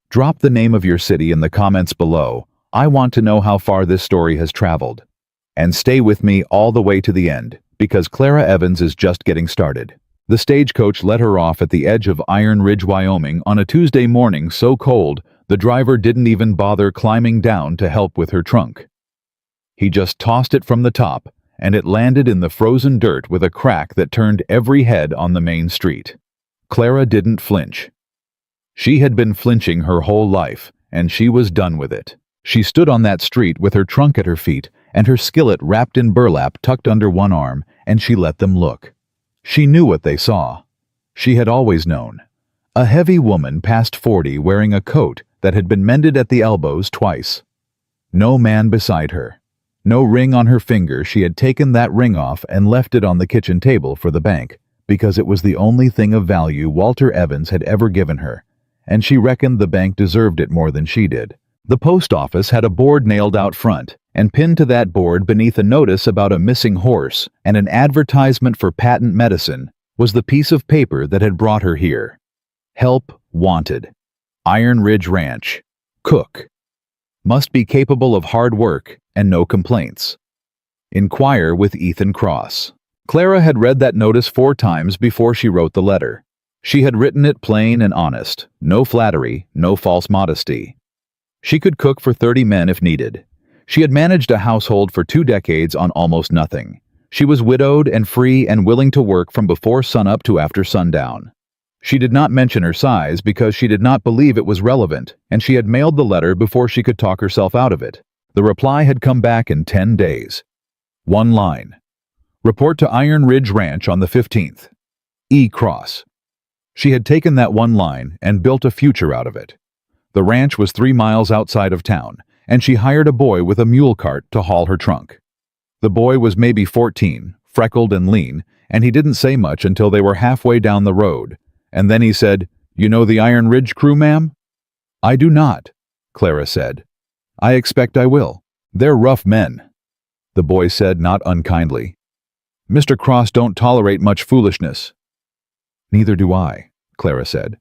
Drop the name of your city in the comments below. I want to know how far this story has traveled. And stay with me all the way to the end, because Clara Evans is just getting started. The stagecoach let her off at the edge of Iron Ridge, Wyoming on a Tuesday morning so cold, the driver didn't even bother climbing down to help with her trunk. He just tossed it from the top, and it landed in the frozen dirt with a crack that turned every head on the main street. Clara didn't flinch. She had been flinching her whole life, and she was done with it. She stood on that street with her trunk at her feet and her skillet wrapped in burlap tucked under one arm, and she let them look. She knew what they saw. She had always known. A heavy woman past 40 wearing a coat that had been mended at the elbows twice. No man beside her. No ring on her finger. She had taken that ring off and left it on the kitchen table for the bank, because it was the only thing of value Walter Evans had ever given her, and she reckoned the bank deserved it more than she did. The post office had a board nailed out front, and pinned to that board beneath a notice about a missing horse and an advertisement for patent medicine was the piece of paper that had brought her here. Help wanted. Iron Ridge Ranch. Cook. Must be capable of hard work and no complaints. Inquire with Ethan Cross. Clara had read that notice 4 times before she wrote the letter. She had written it plain and honest, no flattery, no false modesty. She could cook for 30 men if needed. She had managed a household for 2 decades on almost nothing. She was widowed and free and willing to work from before sunup to after sundown. She did not mention her size because she did not believe it was relevant, and she had mailed the letter before she could talk herself out of it. The reply had come back in 10 days. 1 line. Report to Iron Ridge Ranch on the 15th. E. Cross. She had taken that 1 line and built a future out of it. The ranch was 3 miles outside of town, and she hired a boy with a mule cart to haul her trunk. The boy was maybe 14, freckled and lean, and he didn't say much until they were halfway down the road, and then he said, "You know the Iron Ridge crew, ma'am?" "I do not," Clara said. "I expect I will. They're rough men." The boy said, not unkindly, "Mr. Cross don't tolerate much foolishness." "Neither do I," Clara said.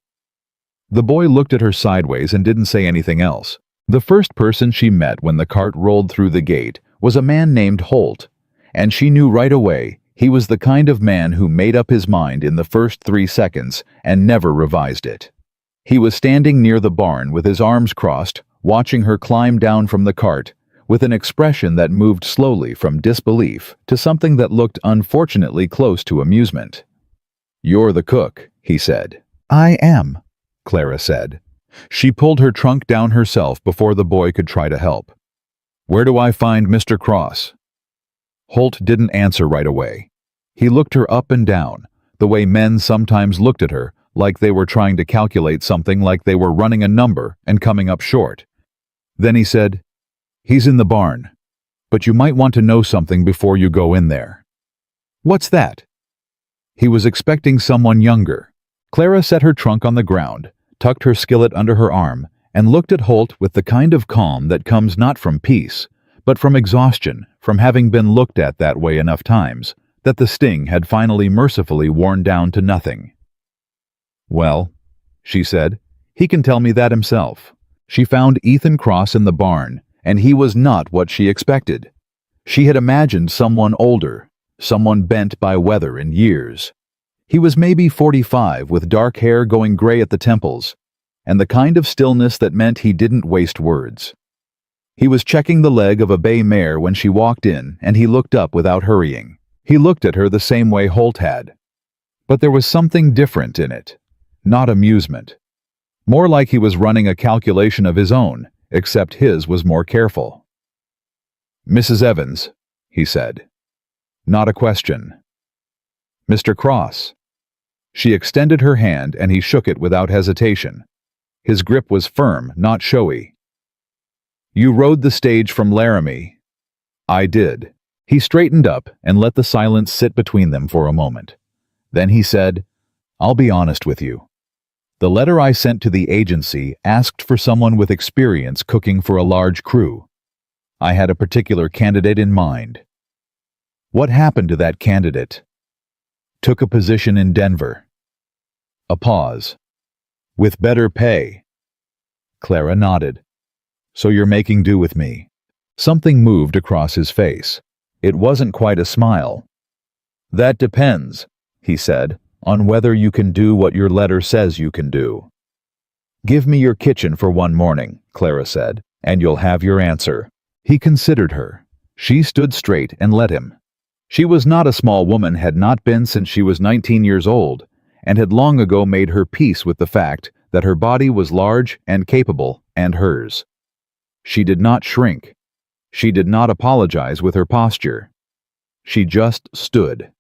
The boy looked at her sideways and didn't say anything else. The first person she met when the cart rolled through the gate was a man named Holt, and she knew right away he was the kind of man who made up his mind in the first 3 seconds and never revised it. He was standing near the barn with his arms crossed, watching her climb down from the cart, with an expression that moved slowly from disbelief to something that looked unfortunately close to amusement. "You're the cook," he said. "I am," Clara said. She pulled her trunk down herself before the boy could try to help. "Where do I find Mr. Cross?" Holt didn't answer right away. He looked her up and down, the way men sometimes looked at her, like they were trying to calculate something, like they were running a number and coming up short. Then he said, "He's in the barn, but you might want to know something before you go in there." "What's that?" He was expecting someone younger. Clara set her trunk on the ground, tucked her skillet under her arm, and looked at Holt with the kind of calm that comes not from peace, but from exhaustion, from having been looked at that way enough times, that the sting had finally mercifully worn down to nothing. "Well," she said, "he can tell me that himself." She found Ethan Cross in the barn, and he was not what she expected. She had imagined someone older, someone bent by weather and years. He was maybe 45, with dark hair going gray at the temples, and the kind of stillness that meant he didn't waste words. He was checking the leg of a bay mare when she walked in, and he looked up without hurrying. He looked at her the same way Holt had. But there was something different in it. Not amusement. More like he was running a calculation of his own, except his was more careful. "Mrs. Evans," he said. Not a question. "Mr. Cross." She extended her hand and he shook it without hesitation. His grip was firm, not showy. "You rode the stage from Laramie." "I did." He straightened up and let the silence sit between them for a moment. Then he said, "I'll be honest with you. The letter I sent to the agency asked for someone with experience cooking for a large crew. I had a particular candidate in mind." "What happened to that candidate?" "Took a position in Denver." A pause. "With better pay." Clara nodded. So you're making do with me. Something moved across his face. It wasn't quite a smile. That depends, he said, on whether you can do what your letter says you can do. Give me your kitchen for one morning, Clara said, and you'll have your answer. He considered her. She stood straight and let him. She was not a small woman, had not been since she was 19 years old, and had long ago made her peace with the fact that her body was large and capable and hers. She did not shrink. She did not apologize with her posture. She just stood.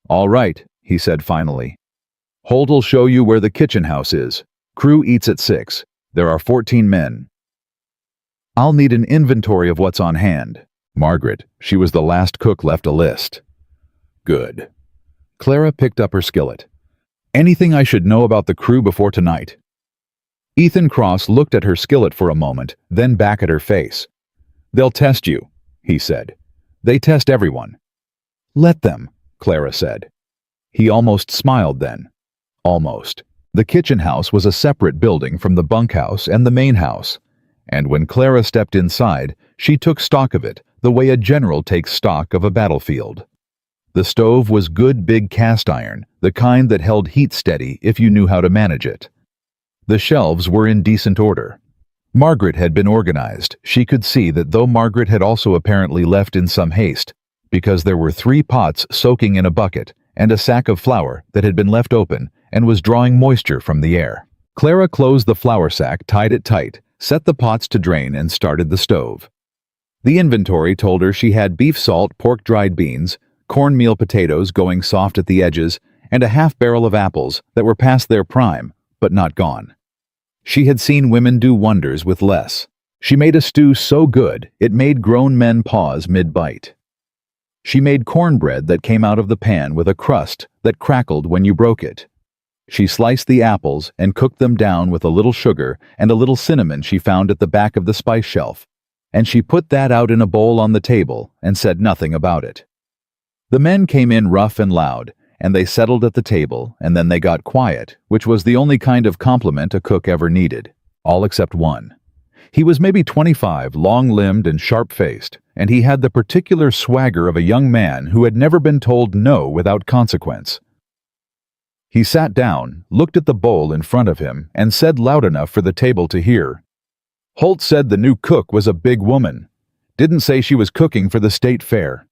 All right, he said finally. Holt'll show you where the kitchen house is. Crew eats at 6. There are 14 men. I'll need an inventory of what's on hand. Margaret, she was the last cook, left a list. Good. Clara picked up her skillet. Anything I should know about the crew before tonight? Ethan Cross looked at her skillet for a moment, then back at her face. They'll test you, he said. They test everyone. Let them, Clara said. He almost smiled then. Almost. The kitchen house was a separate building from the bunkhouse and the main house, and when Clara stepped inside, she took stock of it the way a general takes stock of a battlefield. The stove was good big cast iron, the kind that held heat steady if you knew how to manage it. The shelves were in decent order. Margaret had been organized. She could see that, though Margaret had also apparently left in some haste, because there were 3 pots soaking in a bucket and a sack of flour that had been left open and was drawing moisture from the air. Clara closed the flour sack, tied it tight, set the pots to drain, and started the stove. The inventory told her she had beef salt, pork dried beans, cornmeal potatoes going soft at the edges, and a half barrel of apples that were past their prime, but not gone. She had seen women do wonders with less. She made a stew so good it made grown men pause mid-bite. She made cornbread that came out of the pan with a crust that crackled when you broke it. She sliced the apples and cooked them down with a little sugar and a little cinnamon she found at the back of the spice shelf, and she put that out in a bowl on the table and said nothing about it. The men came in rough and loud, and they settled at the table, and then they got quiet, which was the only kind of compliment a cook ever needed, all except one. He was maybe 25, long-limbed and sharp-faced, and he had the particular swagger of a young man who had never been told no without consequence. He sat down, looked at the bowl in front of him, and said loud enough for the table to hear. Holt said the new cook was a big woman. Didn't say she was cooking for the state fair.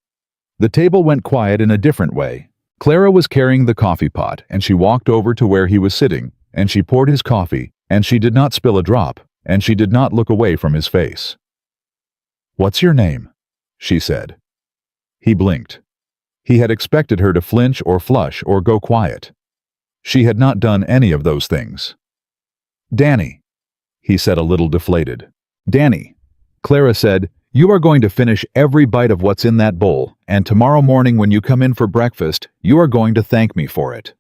The table went quiet in a different way. Clara was carrying the coffee pot, and she walked over to where he was sitting, and she poured his coffee, and she did not spill a drop, and she did not look away from his face. "What's your name?" she said. He blinked. He had expected her to flinch or flush or go quiet. She had not done any of those things. "Danny," he said, a little deflated. "Danny." Clara said, "You are going to finish every bite of what's in that bowl, and tomorrow morning when you come in for breakfast, you are going to thank me for it.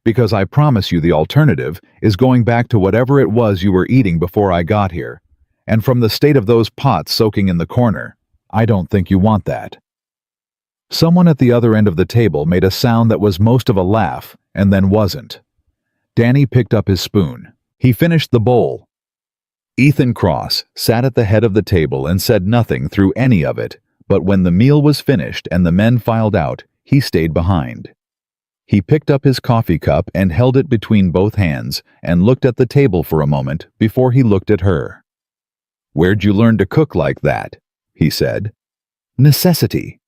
Because I promise you the alternative is going back to whatever it was you were eating before I got here. And from the state of those pots soaking in the corner, I don't think you want that." Someone at the other end of the table made a sound that was most of a laugh, and then wasn't. Danny picked up his spoon. He finished the bowl. Ethan Cross sat at the head of the table and said nothing through any of it, but when the meal was finished and the men filed out, he stayed behind. He picked up his coffee cup and held it between both hands and looked at the table for a moment before he looked at her. "Where'd you learn to cook like that?" he said. "Necessity,"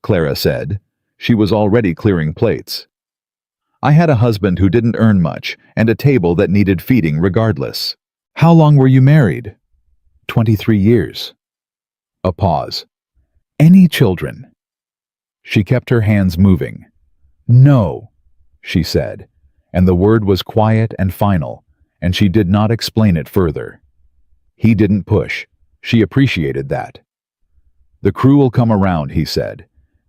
Clara said. She was already clearing plates. "I had a husband who didn't earn much and a table that needed feeding regardless." "How long were you married?" 23 years. A pause. "Any children?" She kept her hands moving. "No," she said, and the word was quiet and final, and she did not explain it further. He didn't push. She appreciated that. "The crew will come around," he said.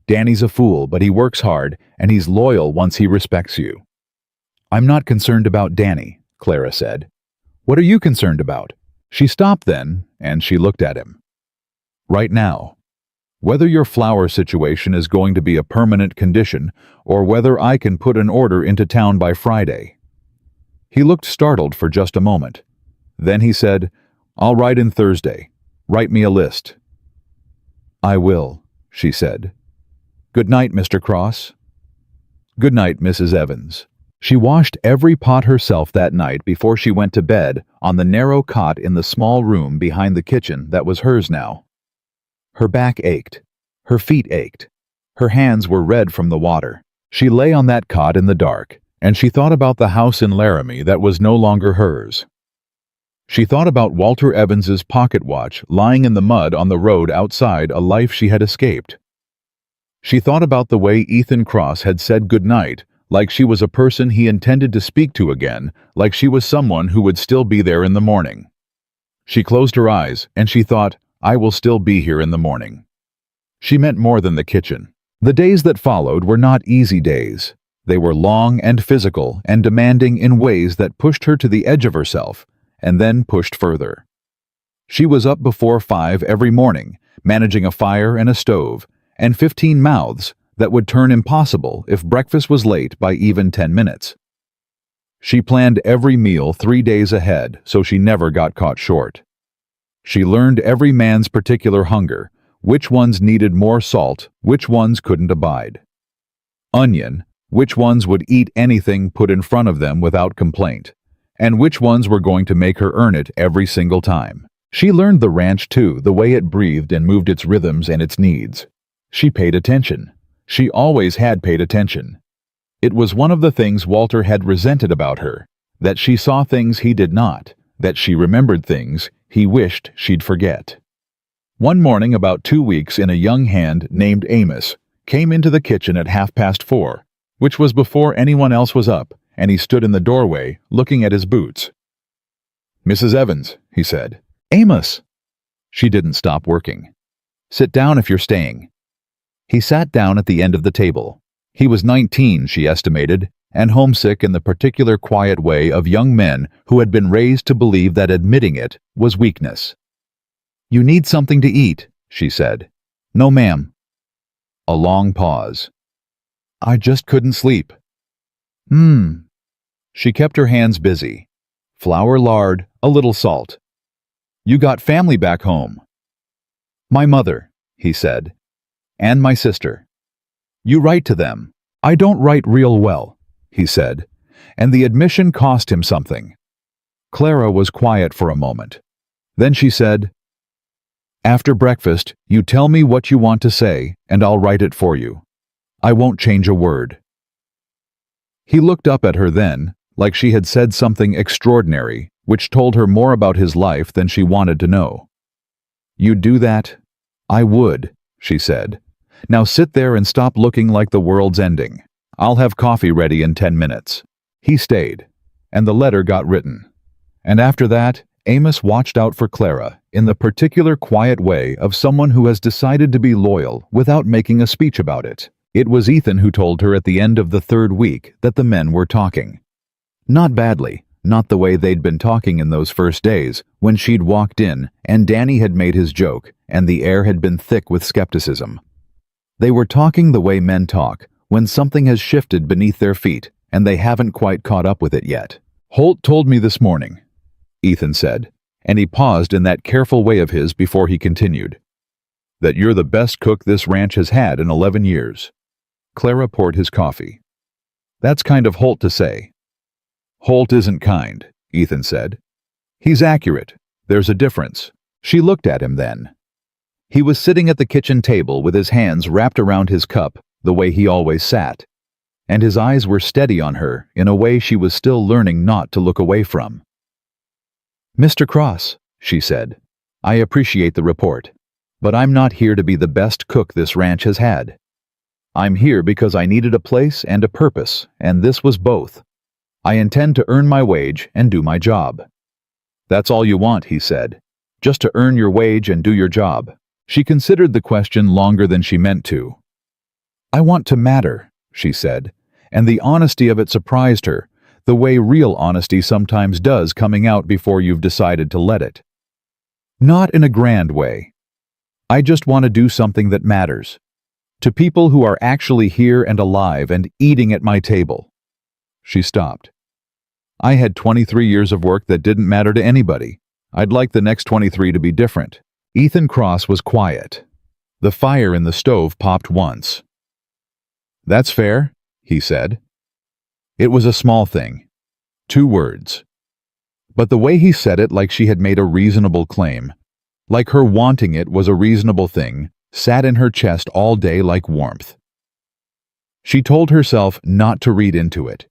"Danny's a fool, but he works hard, and he's loyal once he respects you." "I'm not concerned about Danny," Clara said. "What are you concerned about?" She stopped then, and she looked at him. "Right now. Whether your flour situation is going to be a permanent condition, or whether I can put an order into town by Friday." He looked startled for just a moment. Then he said, "I'll write in Thursday. Write me a list." "I will," she said. "Good night, Mr. Cross." "Good night, Mrs. Evans." She washed every pot herself that night before she went to bed on the narrow cot in the small room behind the kitchen that was hers now. Her back ached. Her feet ached. Her hands were red from the water. She lay on that cot in the dark, and she thought about the house in Laramie that was no longer hers. She thought about Walter Evans's pocket watch lying in the mud on the road outside a life she had escaped. She thought about the way Ethan Cross had said goodnight, like she was a person he intended to speak to again, like she was someone who would still be there in the morning. She closed her eyes, and she thought, "I will still be here in the morning." She meant more than the kitchen. The days that followed were not easy days. They were long and physical and demanding in ways that pushed her to the edge of herself, and then pushed further. She was up before 5 every morning, managing a fire and a stove, and 15 mouths that would turn impossible if breakfast was late by even 10 minutes. She planned every meal 3 days ahead so she never got caught short. She learned every man's particular hunger, which ones needed more salt, which ones couldn't abide. Onion, which ones would eat anything put in front of them without complaint, and which ones were going to make her earn it every single time. She learned the ranch too, the way it breathed and moved its rhythms and its needs. She paid attention. She always had paid attention. It was one of the things Walter had resented about her, that she saw things he did not, that she remembered things he wished she'd forget. One morning about 2 weeks in a young hand named Amos came into the kitchen at 4:30, which was before anyone else was up, and he stood in the doorway looking at his boots. "Mrs. Evans," he said. "Amos!" She didn't stop working. "Sit down if you're staying." He sat down at the end of the table. He was 19, she estimated, and homesick in the particular quiet way of young men who had been raised to believe that admitting it was weakness. "You need something to eat," she said. "No, ma'am." A long pause. "I just couldn't sleep." She kept her hands busy. Flour, lard, a little salt. "You got family back home." "My mother," he said. "And my sister." "You write to them." "I don't write real well," he said, and the admission cost him something. Clara was quiet for a moment. Then she said, "After breakfast, you tell me what you want to say, and I'll write it for you. I won't change a word." He looked up at her then, like she had said something extraordinary, which told her more about his life than she wanted to know. "You'd do that?" "I would," she said. "Now sit there and stop looking like the world's ending. I'll have coffee ready in 10 minutes. He stayed, and the letter got written. And after that, Amos watched out for Clara in the particular quiet way of someone who has decided to be loyal without making a speech about it. It was Ethan who told her at the end of the 3rd week that the men were talking. Not badly, not the way they'd been talking in those first days when she'd walked in and Danny had made his joke and the air had been thick with skepticism. They were talking the way men talk when something has shifted beneath their feet and they haven't quite caught up with it yet. "Holt told me this morning," Ethan said, and he paused in that careful way of his before he continued, "that you're the best cook this ranch has had in 11 years. Clara poured his coffee. "That's kind of Holt to say." "Holt isn't kind," Ethan said. "He's accurate. There's a difference." She looked at him then. He was sitting at the kitchen table with his hands wrapped around his cup, the way he always sat, and his eyes were steady on her in a way she was still learning not to look away from. "Mr. Cross," she said, "I appreciate the report, but I'm not here to be the best cook this ranch has had. I'm here because I needed a place and a purpose, and this was both. I intend to earn my wage and do my job." "That's all you want," he said, "just to earn your wage and do your job." She considered the question longer than she meant to. "I want to matter," she said, and the honesty of it surprised her, the way real honesty sometimes does coming out before you've decided to let it. "Not in a grand way. I just want to do something that matters. To people who are actually here and alive and eating at my table." She stopped. I had 23 years of work that didn't matter to anybody. I'd like the next 23 to be different. Ethan Cross was quiet. The fire in the stove popped once. "That's fair," he said. It was a small thing. 2 words. But the way he said it, like she had made a reasonable claim, like her wanting it was a reasonable thing, sat in her chest all day like warmth. She told herself not to read into it.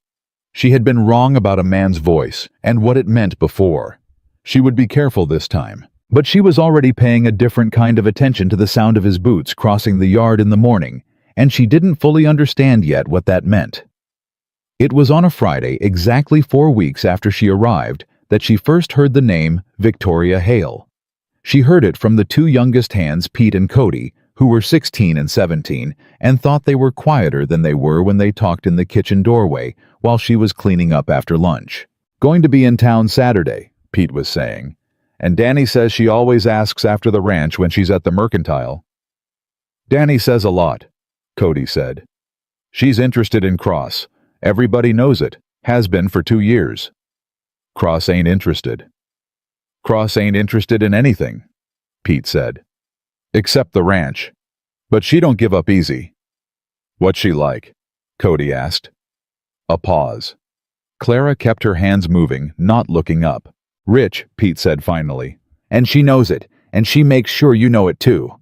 She had been wrong about a man's voice and what it meant before. She would be careful this time. But she was already paying a different kind of attention to the sound of his boots crossing the yard in the morning, and she didn't fully understand yet what that meant. It was on a Friday, exactly 4 weeks after she arrived, that she first heard the name Victoria Hale. She heard it from the 2 youngest hands, Pete and Cody, who were 16 and 17, and thought they were quieter than they were when they talked in the kitchen doorway while she was cleaning up after lunch. "Going to be in town Saturday," Pete was saying. "And Danny says she always asks after the ranch when she's at the mercantile." "Danny says a lot," Cody said. "She's interested in Cross. Everybody knows it. Has been for 2 years. Cross ain't interested." "Cross ain't interested in anything," Pete said. "Except the ranch. But she don't give up easy." "What's she like?" Cody asked. A pause. Clara kept her hands moving, not looking up. "Rich," Pete said finally. "And she knows it, and she makes sure you know it too."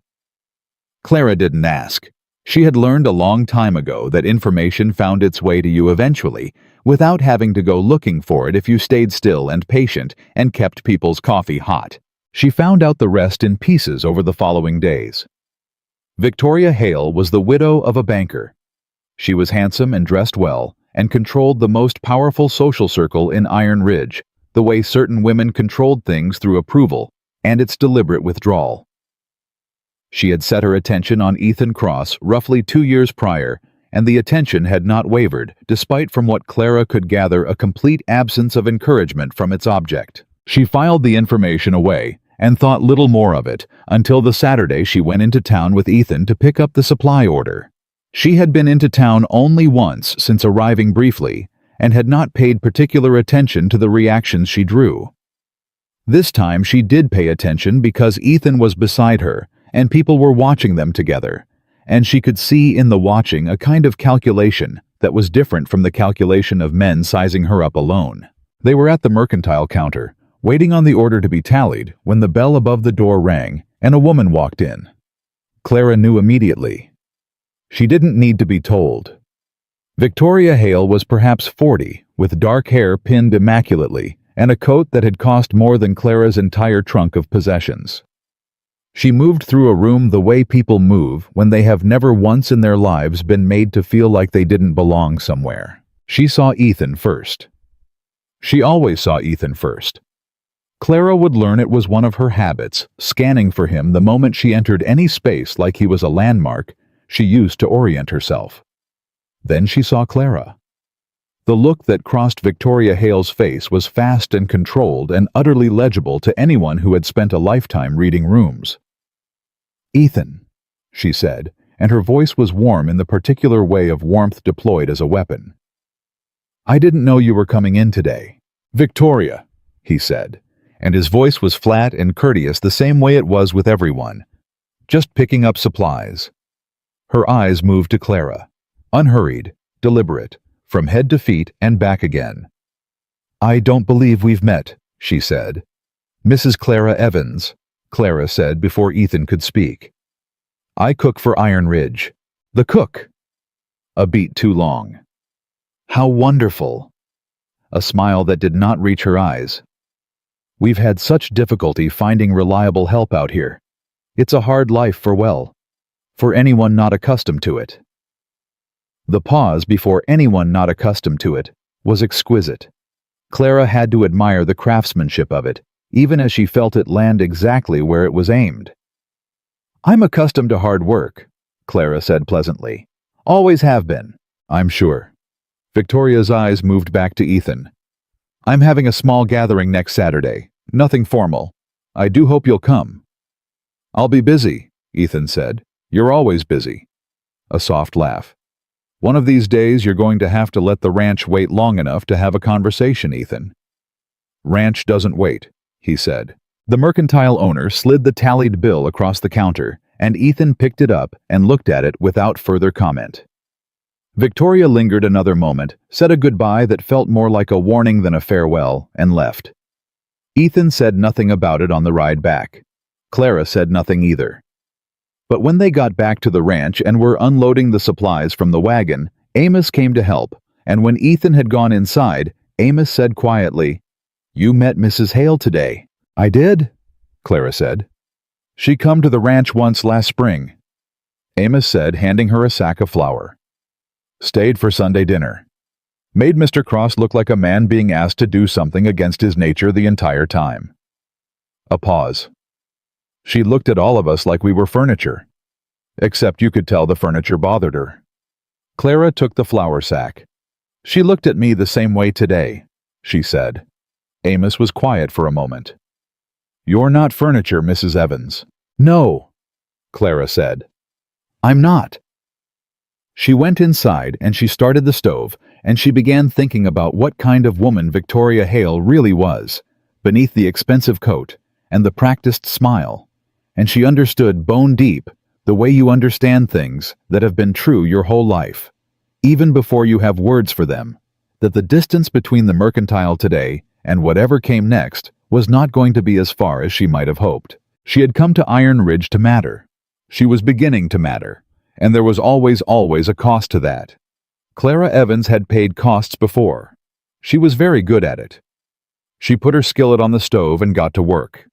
Clara didn't ask. She had learned a long time ago that information found its way to you eventually, without having to go looking for it if you stayed still and patient and kept people's coffee hot. She found out the rest in pieces over the following days. Victoria Hale was the widow of a banker. She was handsome and dressed well, and controlled the most powerful social circle in Iron Ridge, the way certain women controlled things through approval and its deliberate withdrawal. She had set her attention on Ethan Cross roughly 2 years prior, and the attention had not wavered, despite from what Clara could gather a complete absence of encouragement from its object. She filed the information away and thought little more of it until the Saturday she went into town with Ethan to pick up the supply order. She had been into town only once since arriving briefly, and had not paid particular attention to the reactions she drew. This time she did pay attention because Ethan was beside her, and people were watching them together, and she could see in the watching a kind of calculation that was different from the calculation of men sizing her up alone. They were at the mercantile counter, waiting on the order to be tallied, when the bell above the door rang and a woman walked in. Clara knew immediately. She didn't need to be told. Victoria Hale was perhaps 40, with dark hair pinned immaculately, and a coat that had cost more than Clara's entire trunk of possessions. She moved through a room the way people move when they have never once in their lives been made to feel like they didn't belong somewhere. She saw Ethan first. She always saw Ethan first. Clara would learn it was one of her habits, scanning for him the moment she entered any space like he was a landmark. She used to orient herself. Then she saw Clara. The look that crossed Victoria Hale's face was fast and controlled and utterly legible to anyone who had spent a lifetime reading rooms. "Ethan," she said, and her voice was warm in the particular way of warmth deployed as a weapon. "I didn't know you were coming in today." "Victoria," he said, and his voice was flat and courteous the same way it was with everyone. "Just picking up supplies." Her eyes moved to Clara, unhurried, deliberate, from head to feet and back again. "I don't believe we've met," she said. "Mrs. Clara Evans," Clara said before Ethan could speak. "I cook for Iron Ridge." "The cook." A beat too long. "How wonderful." A smile that did not reach her eyes. "We've had such difficulty finding reliable help out here. It's a hard life for anyone not accustomed to it." The pause before anyone not accustomed to it was exquisite. Clara had to admire the craftsmanship of it, even as she felt it land exactly where it was aimed. "I'm accustomed to hard work," Clara said pleasantly. "Always have been, I'm sure." Victoria's eyes moved back to Ethan. "I'm having a small gathering next Saturday. Nothing formal. I do hope you'll come." "I'll be busy," Ethan said. "You're always busy." A soft laugh. One of these days you're going to have to let the ranch wait long enough to have a conversation, Ethan. Ranch doesn't wait, he said. The mercantile owner slid the tallied bill across the counter, and Ethan picked it up and looked at it without further comment. Victoria lingered another moment, said a goodbye that felt more like a warning than a farewell, and left. Ethan said nothing about it on the ride back. Clara said nothing either. But when they got back to the ranch and were unloading the supplies from the wagon, Amos came to help, and when Ethan had gone inside, Amos said quietly, "You met Mrs. Hale today." "I did," Clara said. "She come to the ranch once last spring," Amos said, handing her a sack of flour. "Stayed for Sunday dinner. Made Mr. Cross look like a man being asked to do something against his nature the entire time." A pause. "She looked at all of us like we were furniture. Except you could tell the furniture bothered her." Clara took the flour sack. "She looked at me the same way today," she said. Amos was quiet for a moment. "You're not furniture, Mrs. Evans." "No," Clara said. "I'm not." She went inside and she started the stove, and she began thinking about what kind of woman Victoria Hale really was, beneath the expensive coat and the practiced smile. And she understood bone deep, the way you understand things that have been true your whole life, even before you have words for them, that the distance between the mercantile today and whatever came next was not going to be as far as she might have hoped. She had come to Iron Ridge to matter. She was beginning to matter, and there was always a cost to that. Clara Evans had paid costs before. She was very good at it. She put her skillet on the stove and got to work.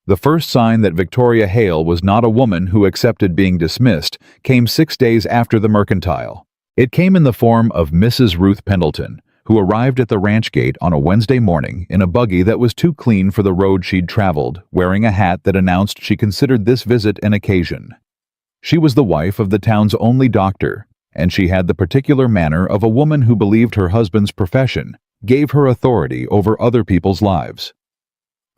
The first sign that Victoria Hale was not a woman who accepted being dismissed came 6 days after the mercantile. It came in the form of Mrs. Ruth Pendleton, who arrived at the ranch gate on a Wednesday morning in a buggy that was too clean for the road she'd traveled, wearing a hat that announced she considered this visit an occasion. She was the wife of the town's only doctor, and she had the particular manner of a woman who believed her husband's profession gave her authority over other people's lives.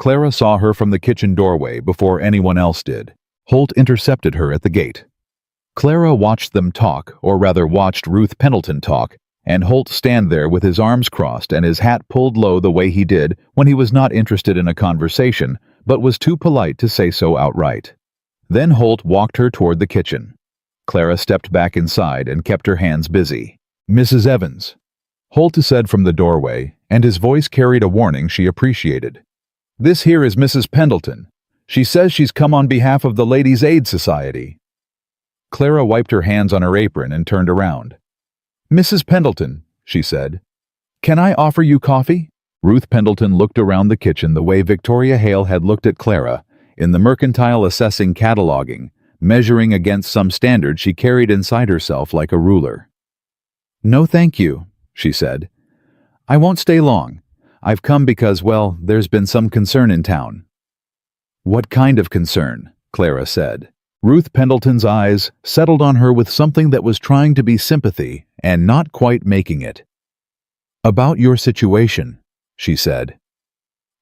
Clara saw her from the kitchen doorway before anyone else did. Holt intercepted her at the gate. Clara watched them talk, or rather watched Ruth Pendleton talk, and Holt stand there with his arms crossed and his hat pulled low the way he did when he was not interested in a conversation, but was too polite to say so outright. Then Holt walked her toward the kitchen. Clara stepped back inside and kept her hands busy. "Mrs. Evans," Holt said from the doorway, and his voice carried a warning she appreciated. "This here is Mrs. Pendleton. She says she's come on behalf of the Ladies' Aid Society." Clara wiped her hands on her apron and turned around. "Mrs. Pendleton," she said, "can I offer you coffee?" Ruth Pendleton looked around the kitchen the way Victoria Hale had looked at Clara, in the mercantile assessing cataloging, measuring against some standard she carried inside herself like a ruler. "No, thank you," she said. "I won't stay long. I've come because, well, there's been some concern in town." "What kind of concern?" Clara said. Ruth Pendleton's eyes settled on her with something that was trying to be sympathy and not quite making it. "About your situation," she said.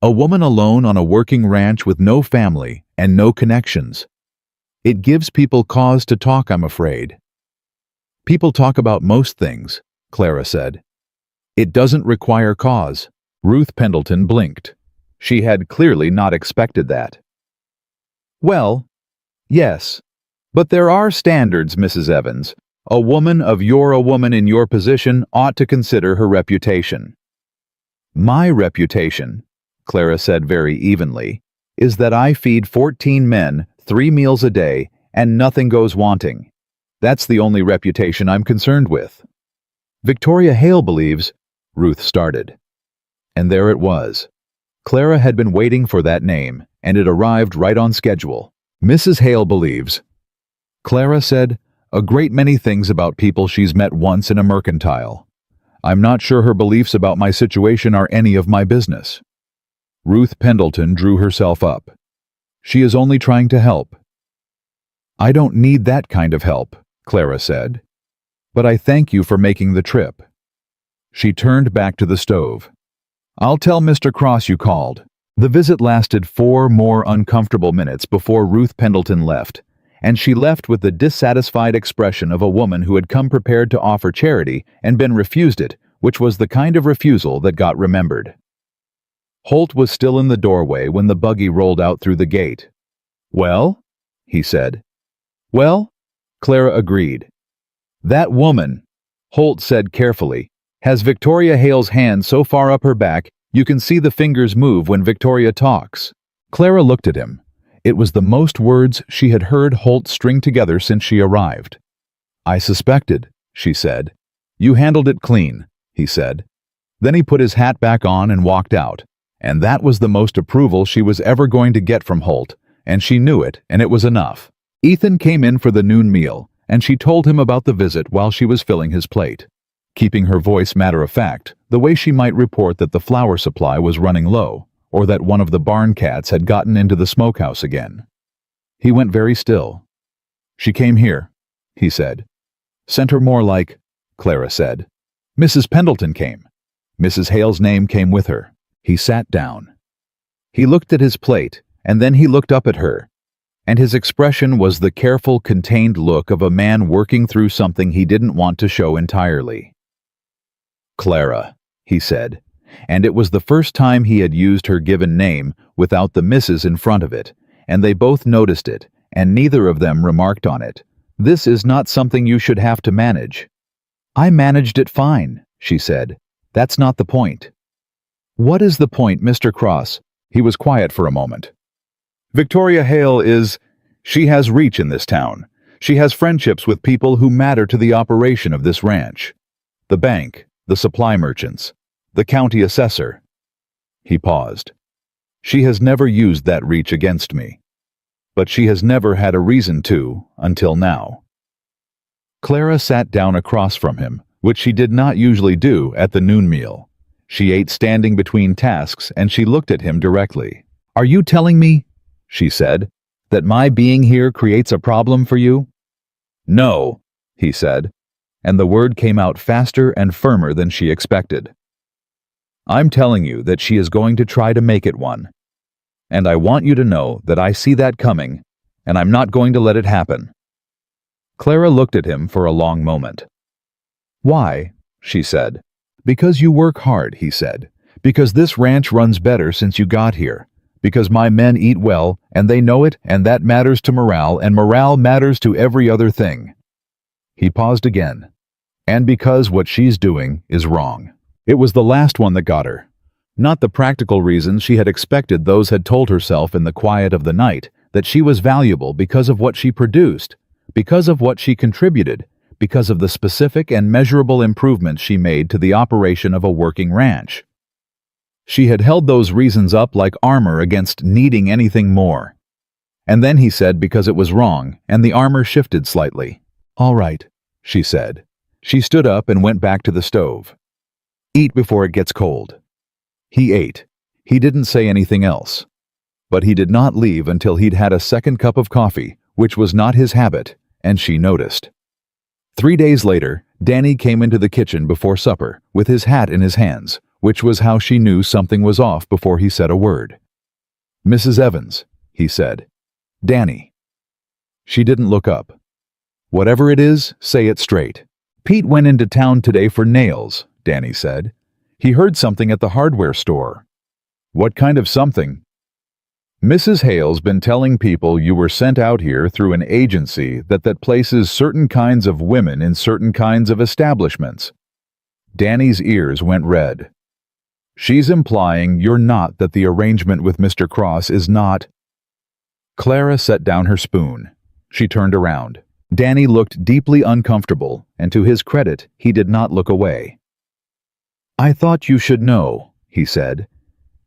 "A woman alone on a working ranch with no family and no connections. It gives people cause to talk, I'm afraid." "People talk about most things," Clara said. "It doesn't require cause." Ruth Pendleton blinked. She had clearly not expected that. "Well, yes, but there are standards, Mrs. Evans. A woman in your position ought to consider her reputation." "My reputation," Clara said very evenly, "is that I feed 14 men 3 meals a day and nothing goes wanting. That's the only reputation I'm concerned with." "Victoria Hale believes," Ruth started. And there it was. Clara had been waiting for that name, and it arrived right on schedule. "Mrs. Hale believes," Clara said, "a great many things about people she's met once in a mercantile. I'm not sure her beliefs about my situation are any of my business." Ruth Pendleton drew herself up. "She is only trying to help." "I don't need that kind of help," Clara said. "But I thank you for making the trip." She turned back to the stove. "I'll tell Mr. Cross you called." The visit lasted 4 more uncomfortable minutes before Ruth Pendleton left, and she left with the dissatisfied expression of a woman who had come prepared to offer charity and been refused it, which was the kind of refusal that got remembered. Holt was still in the doorway when the buggy rolled out through the gate. "Well?" he said. "Well?" Clara agreed. "That woman," Holt said carefully, "has Victoria Hale's hand so far up her back you can see the fingers move when Victoria talks." Clara looked at him. It was the most words she had heard Holt string together since she arrived. "I suspected," she said. "You handled it clean," he said. Then he put his hat back on and walked out, and that was the most approval she was ever going to get from Holt, and she knew it, and it was enough. Ethan came in for the noon meal, and she told him about the visit while she was filling his plate, keeping her voice matter-of-fact, the way she might report that the flour supply was running low, or that one of the barn cats had gotten into the smokehouse again. He went very still. "She came here," he said. "Sent her more like," Clara said. "Mrs. Pendleton came. Mrs. Hale's name came with her." He sat down. He looked at his plate, and then he looked up at her, and his expression was the careful, contained look of a man working through something he didn't want to show entirely. "Clara," he said, and it was the first time he had used her given name without the Mrs. in front of it, and they both noticed it, and neither of them remarked on it. "This is not something you should have to manage." "I managed it fine," she said. "That's not the point." "What is the point, Mr. Cross?" He was quiet for a moment. "Victoria Hale she has reach in this town. She has friendships with people who matter to the operation of this ranch. The bank, the supply merchants, the county assessor." He paused. "She has never used that reach against me. But she has never had a reason to, until now." Clara sat down across from him, which she did not usually do at the noon meal. She ate standing between tasks, and she looked at him directly. "Are you telling me," she said, "that my being here creates a problem for you?" "No," he said, and the word came out faster and firmer than she expected. "I'm telling you that she is going to try to make it one. And I want you to know that I see that coming, and I'm not going to let it happen." Clara looked at him for a long moment. "Why?" she said. "Because you work hard," he said. "Because this ranch runs better since you got here. Because my men eat well, and they know it, and that matters to morale, and morale matters to every other thing." He paused again. "And because what she's doing is wrong." It was the last one that got her. Not the practical reasons she had expected. Those had told herself in the quiet of the night that she was valuable because of what she produced, because of what she contributed, because of the specific and measurable improvements she made to the operation of a working ranch. She had held those reasons up like armor against needing anything more. And then he said because it was wrong, and the armor shifted slightly. "All right," she said. She stood up and went back to the stove. "Eat before it gets cold." He ate. He didn't say anything else. But he did not leave until he'd had a second cup of coffee, which was not his habit, and she noticed. 3 days later, Danny came into the kitchen before supper, with his hat in his hands, which was how she knew something was off before he said a word. "Mrs. Evans," he said. "Danny." She didn't look up. "Whatever it is, say it straight." "Pete went into town today for nails," Danny said. "He heard something at the hardware store." "What kind of something?" "Mrs. Hale's been telling people you were sent out here through an agency that places certain kinds of women in certain kinds of establishments." Danny's ears went red. "She's implying you're not, that the arrangement with Mr. Cross is not." Clara set down her spoon. She turned around. Danny looked deeply uncomfortable, and to his credit, he did not look away. "I thought you should know," he said.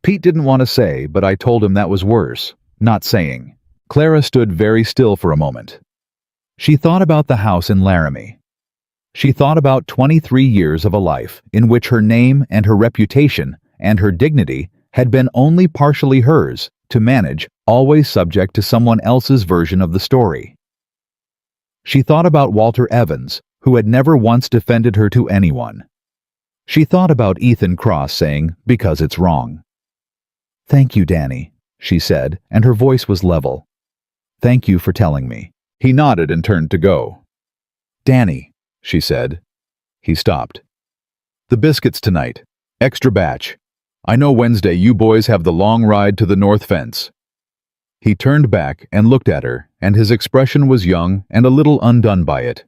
"Pete didn't want to say, but I told him that was worse, not saying." Clara stood very still for a moment. She thought about the house in Laramie. She thought about 23 years of a life in which her name and her reputation and her dignity had been only partially hers to manage, always subject to someone else's version of the story. She thought about Walter Evans, who had never once defended her to anyone. She thought about Ethan Cross saying, "Because it's wrong." "Thank you, Danny," she said, and her voice was level. "Thank you for telling me." He nodded and turned to go. "Danny," she said. He stopped. "The biscuits tonight. Extra batch. I know Wednesday you boys have the long ride to the north fence." He turned back and looked at her, and his expression was young and a little undone by it.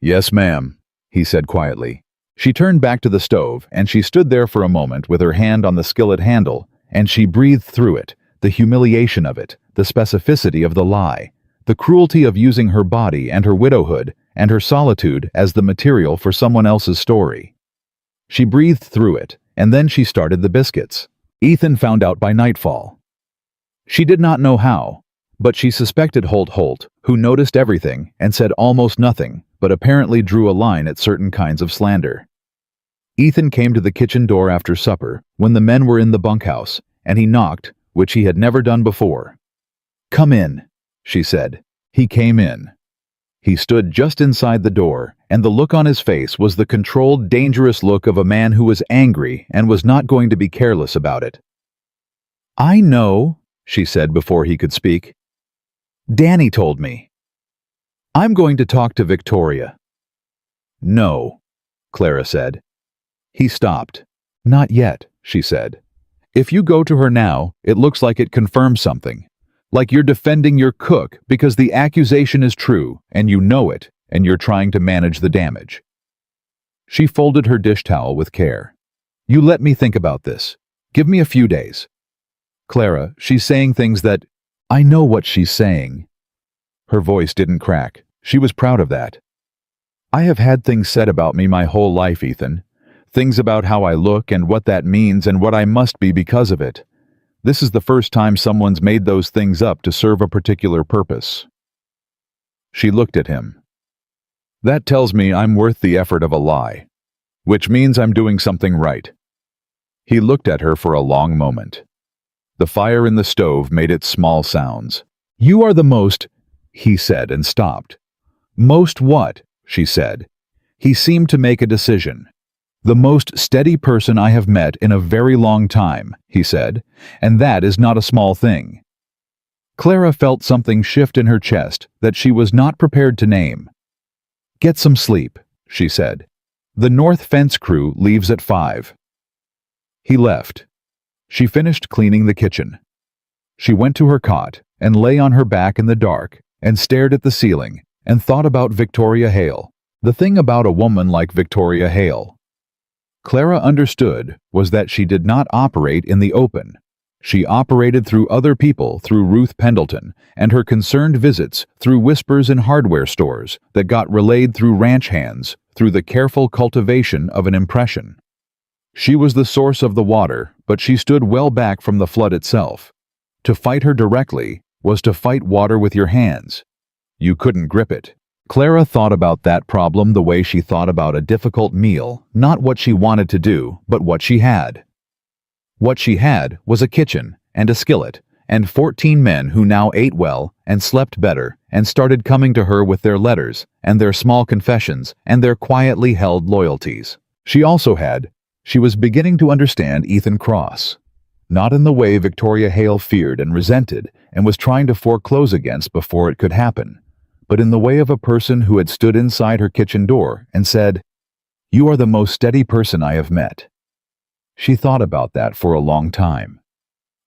"Yes, ma'am," he said quietly. She turned back to the stove, and she stood there for a moment with her hand on the skillet handle, and she breathed through it, the humiliation of it, the specificity of the lie, the cruelty of using her body and her widowhood and her solitude as the material for someone else's story. She breathed through it, and then she started the biscuits. Ethan found out by nightfall. She did not know how, but she suspected Holt, who noticed everything and said almost nothing, but apparently drew a line at certain kinds of slander. Ethan came to the kitchen door after supper, when the men were in the bunkhouse, and he knocked, which he had never done before. "Come in," she said. He came in. He stood just inside the door, and the look on his face was the controlled, dangerous look of a man who was angry and was not going to be careless about it. "I know," she said before he could speak. "Danny told me. I'm going to talk to Victoria." "No," Clara said. He stopped. "Not yet," she said. "If you go to her now, it looks like it confirms something. Like you're defending your cook because the accusation is true, and you know it, and you're trying to manage the damage." She folded her dish towel with care. "You let me think about this. Give me a few days." "Clara, she's saying things that—" "I know what she's saying." Her voice didn't crack. She was proud of that. "I have had things said about me my whole life, Ethan. Things about how I look and what that means and what I must be because of it. This is the first time someone's made those things up to serve a particular purpose." She looked at him. "That tells me I'm worth the effort of a lie, which means I'm doing something right." He looked at her for a long moment. The fire in the stove made its small sounds. "You are the most—" he said and stopped. "Most what?" she said. He seemed to make a decision. "The most steady person I have met in a very long time," he said, "and that is not a small thing." Clara felt something shift in her chest that she was not prepared to name. "Get some sleep," she said. "The North Fence crew leaves at 5. He left. She finished cleaning the kitchen. She went to her cot and lay on her back in the dark and stared at the ceiling and thought about Victoria Hale. The thing about a woman like Victoria Hale, Clara understood, was that she did not operate in the open. She operated through other people, through Ruth Pendleton, and her concerned visits, through whispers in hardware stores that got relayed through ranch hands, through the careful cultivation of an impression. She was the source of the water, but she stood well back from the flood itself. To fight her directly was to fight water with your hands. You couldn't grip it. Clara thought about that problem the way she thought about a difficult meal, not what she wanted to do, but what she had. What she had was a kitchen and a skillet and 14 men who now ate well and slept better and started coming to her with their letters and their small confessions and their quietly held loyalties. She was beginning to understand Ethan Cross. Not in the way Victoria Hale feared and resented and was trying to foreclose against before it could happen, but in the way of a person who had stood inside her kitchen door and said, "You are the most steady person I have met." She thought about that for a long time.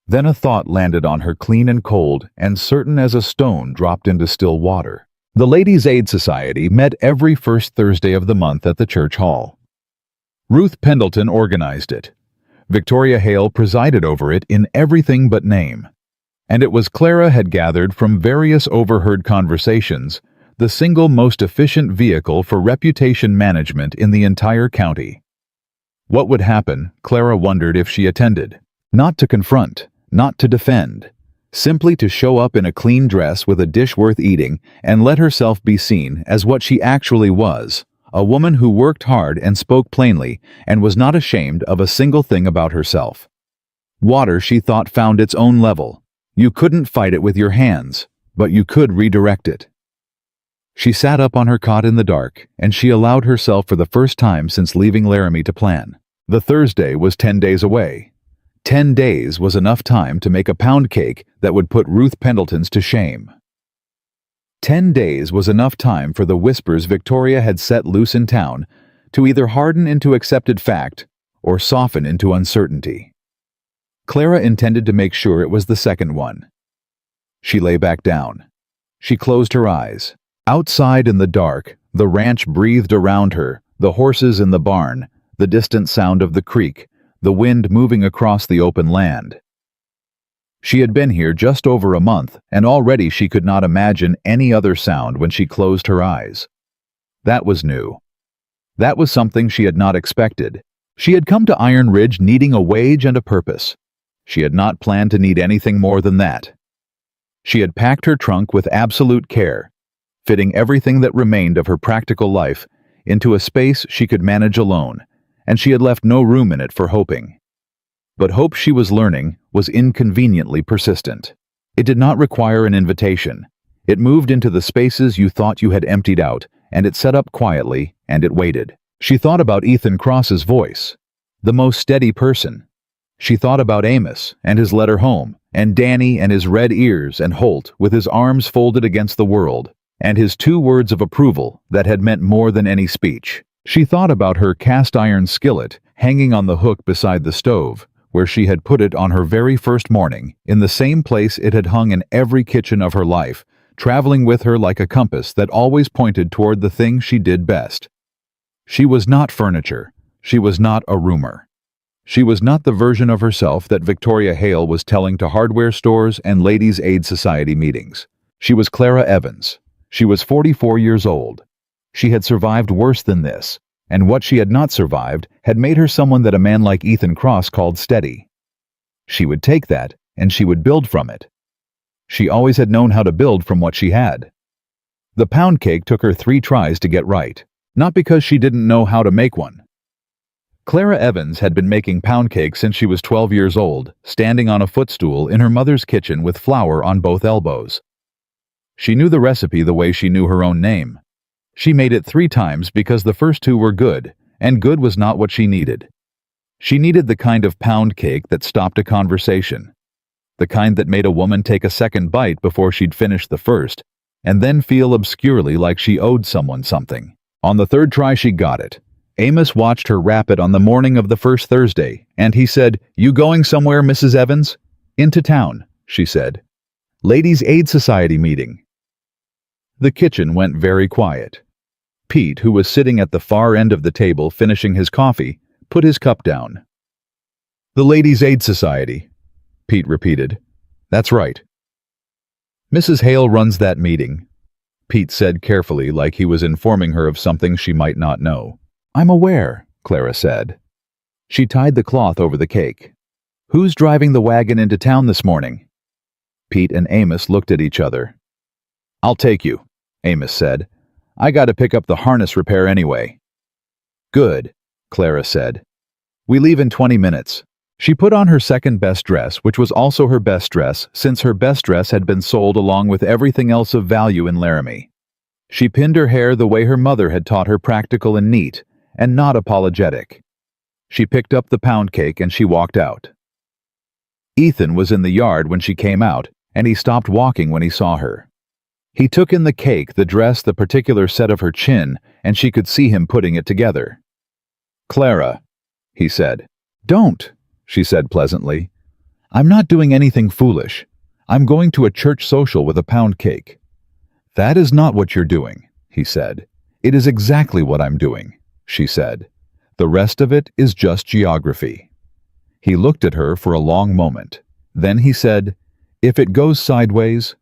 Then a thought landed on her clean and cold and certain as a stone dropped into still water. The Ladies' Aid Society met every first Thursday of the month at the church hall. Ruth Pendleton organized it. Victoria Hale presided over it in everything but name. And it was Clara had gathered from various overheard conversations the single most efficient vehicle for reputation management in the entire county. What would happen, Clara wondered if she attended. Not to confront, not to defend, simply to show up in a clean dress with a dish worth eating and let herself be seen as what she actually was, a woman who worked hard and spoke plainly and was not ashamed of a single thing about herself. Water, she thought, found its own level. You couldn't fight it with your hands, but you could redirect it. She sat up on her cot in the dark, and she allowed herself for the first time since leaving Laramie to plan. The Thursday was 10 days away. 10 days was enough time to make a pound cake that would put Ruth Pendleton's to shame. 10 days was enough time for the whispers Victoria had set loose in town to either harden into accepted fact or soften into uncertainty. Clara intended to make sure it was the second one. She lay back down. She closed her eyes. Outside in the dark, the ranch breathed around her, the horses in the barn, the distant sound of the creek, the wind moving across the open land. She had been here just over a month, and already she could not imagine any other sound when she closed her eyes. That was new. That was something she had not expected. She had come to Iron Ridge needing a wage and a purpose. She had not planned to need anything more than that. She had packed her trunk with absolute care, fitting everything that remained of her practical life into a space she could manage alone, and she had left no room in it for hoping. But hope, she was learning, was inconveniently persistent. It did not require an invitation. It moved into the spaces you thought you had emptied out, and it set up quietly, and it waited. She thought about Ethan Cross's voice, the most steady person. She thought about Amos and his letter home, and Danny and his red ears, and Holt with his arms folded against the world, and his 2 words of approval that had meant more than any speech. She thought about her cast-iron skillet hanging on the hook beside the stove, where she had put it on her very first morning, in the same place it had hung in every kitchen of her life, traveling with her like a compass that always pointed toward the thing she did best. She was not furniture. She was not a rumor. She was not the version of herself that Victoria Hale was telling to hardware stores and Ladies' Aid Society meetings. She was Clara Evans. She was 44 years old. She had survived worse than this, and what she had not survived had made her someone that a man like Ethan Cross called steady. She would take that, and she would build from it. She always had known how to build from what she had. The pound cake took her 3 tries to get right, not because she didn't know how to make one. Clara Evans had been making pound cake since she was 12 years old, standing on a footstool in her mother's kitchen with flour on both elbows. She knew the recipe the way she knew her own name. She made it 3 times because the first 2 were good, and good was not what she needed. She needed the kind of pound cake that stopped a conversation, the kind that made a woman take a second bite before she'd finished the first, and then feel obscurely like she owed someone something. On the 3rd try she got it. Amos watched her wrap it on the morning of the first Thursday, and he said, "You going somewhere, Mrs. Evans?" "Into town," she said. "Ladies' Aid Society meeting." The kitchen went very quiet. Pete, who was sitting at the far end of the table finishing his coffee, put his cup down. "The Ladies' Aid Society," Pete repeated. "That's right." "Mrs. Hale runs that meeting," Pete said carefully, like he was informing her of something she might not know. "I'm aware," Clara said. She tied the cloth over the cake. "Who's driving the wagon into town this morning?" Pete and Amos looked at each other. "I'll take you," Amos said. "I got to pick up the harness repair anyway." "Good," Clara said. "We leave in 20 minutes. She put on her second-best dress, which was also her best dress, since her best dress had been sold along with everything else of value in Laramie. She pinned her hair the way her mother had taught her, practical and neat, and not apologetic. She picked up the pound cake and she walked out. Ethan was in the yard when she came out, and he stopped walking when he saw her. He took in the cake, the dress, the particular set of her chin, and she could see him putting it together. "Clara," he said. "Don't," she said pleasantly. "I'm not doing anything foolish. I'm going to a church social with a pound cake." "That is not what you're doing," he said. "It is exactly what I'm doing," she said. "The rest of it is just geography." He looked at her for a long moment. Then he said, "If it goes sideways,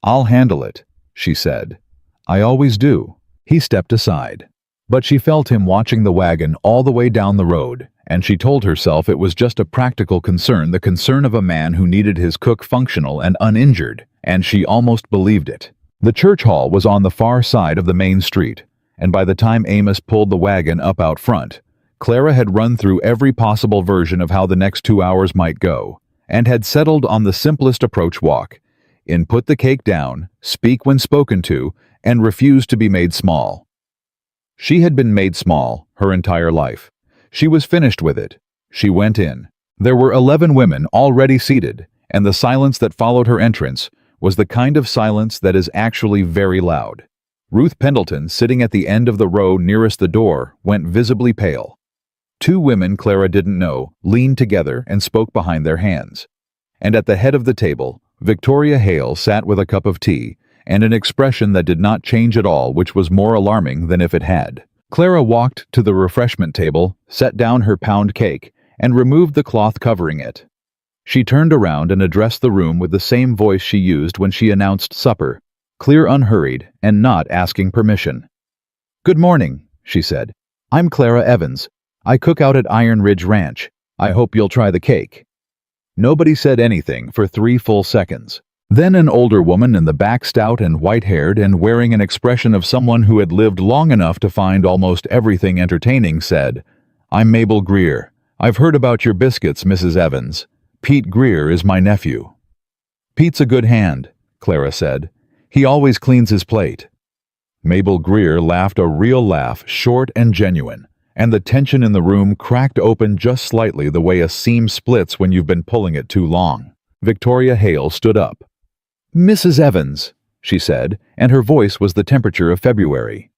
I'll handle it," she said. "I always do." He stepped aside. But she felt him watching the wagon all the way down the road, and she told herself it was just a practical concern, the concern of a man who needed his cook functional and uninjured, and she almost believed it. The church hall was on the far side of the main street, and by the time Amos pulled the wagon up out front, Clara had run through every possible version of how the next 2 hours might go, and had settled on the simplest approach: walk in, put the cake down, speak when spoken to, and refuse to be made small. She had been made small her entire life. She was finished with it. She went in. There were 11 women already seated, and the silence that followed her entrance was the kind of silence that is actually very loud. Ruth Pendleton, sitting at the end of the row nearest the door, went visibly pale. Two women Clara didn't know leaned together and spoke behind their hands. And at the head of the table, Victoria Hale sat with a cup of tea and an expression that did not change at all, which was more alarming than if it had. Clara walked to the refreshment table, set down her pound cake, and removed the cloth covering it. She turned around and addressed the room with the same voice she used when she announced supper, clear, unhurried, and not asking permission. "Good morning," she said. "I'm Clara Evans. I cook out at Iron Ridge Ranch. I hope you'll try the cake." Nobody said anything for 3 full seconds. Then an older woman in the back, stout and white-haired and wearing an expression of someone who had lived long enough to find almost everything entertaining, said, "I'm Mabel Greer. I've heard about your biscuits, Mrs. Evans. Pete Greer is my nephew." "Pete's a good hand," Clara said. "He always cleans his plate." Mabel Greer laughed a real laugh, short and genuine, and the tension in the room cracked open just slightly the way a seam splits when you've been pulling it too long. Victoria Hale stood up. "Mrs. Evans," she said, and her voice was the temperature of February.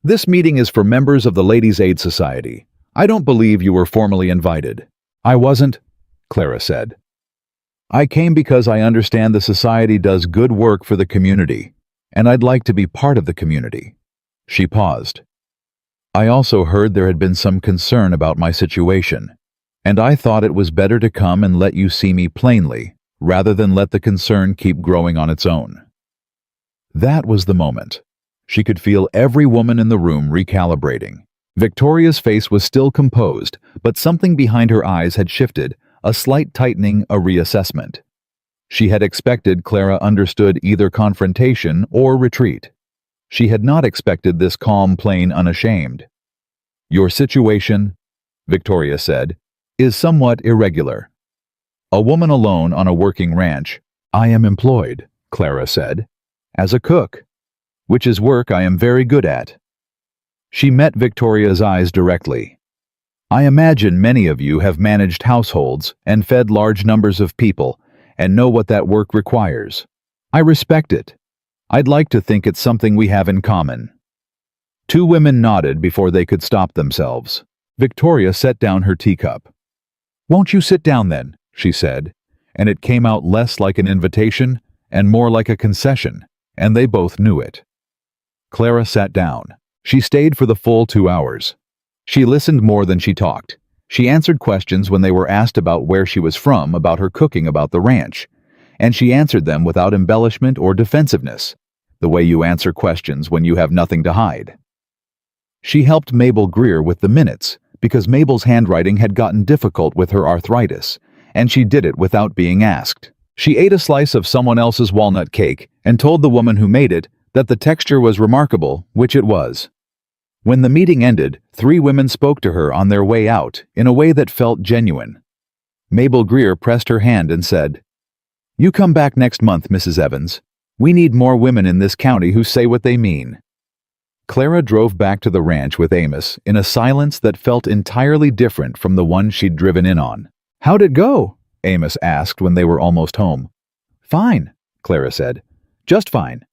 "This meeting is for members of the Ladies' Aid Society. I don't believe you were formally invited." "I wasn't," Clara said. "I came because I understand the society does good work for the community, and I'd like to be part of the community." She paused. "I also heard there had been some concern about my situation, and I thought it was better to come and let you see me plainly, rather than let the concern keep growing on its own." That was the moment. She could feel every woman in the room recalibrating. Victoria's face was still composed, but something behind her eyes had shifted, a slight tightening, a reassessment. She had expected Clara understood either confrontation or retreat. She had not expected this calm, plain, unashamed. "Your situation," Victoria said, "is somewhat irregular. A woman alone on a working ranch. I am employed," Clara said, "as a cook, which is work I am very good at." She met Victoria's eyes directly. "I imagine many of you have managed households and fed large numbers of people and know what that work requires. I respect it. I'd like to think it's something we have in common." Two women nodded before they could stop themselves. Victoria set down her teacup. "Won't you sit down then?" she said, and it came out less like an invitation and more like a concession, and they both knew it. Clara sat down. She stayed for the full 2 hours. She listened more than she talked. She answered questions when they were asked about where she was from, about her cooking, about the ranch, and she answered them without embellishment or defensiveness, the way you answer questions when you have nothing to hide. She helped Mabel Greer with the minutes, because Mabel's handwriting had gotten difficult with her arthritis, and she did it without being asked. She ate a slice of someone else's walnut cake and told the woman who made it that the texture was remarkable, which it was. When the meeting ended, 3 women spoke to her on their way out in a way that felt genuine. Mabel Greer pressed her hand and said, "You come back next month, Mrs. Evans. We need more women in this county who say what they mean." Clara drove back to the ranch with Amos in a silence that felt entirely different from the one she'd driven in on. "How'd it go?" Amos asked when they were almost home. "Fine," Clara said. "Just fine."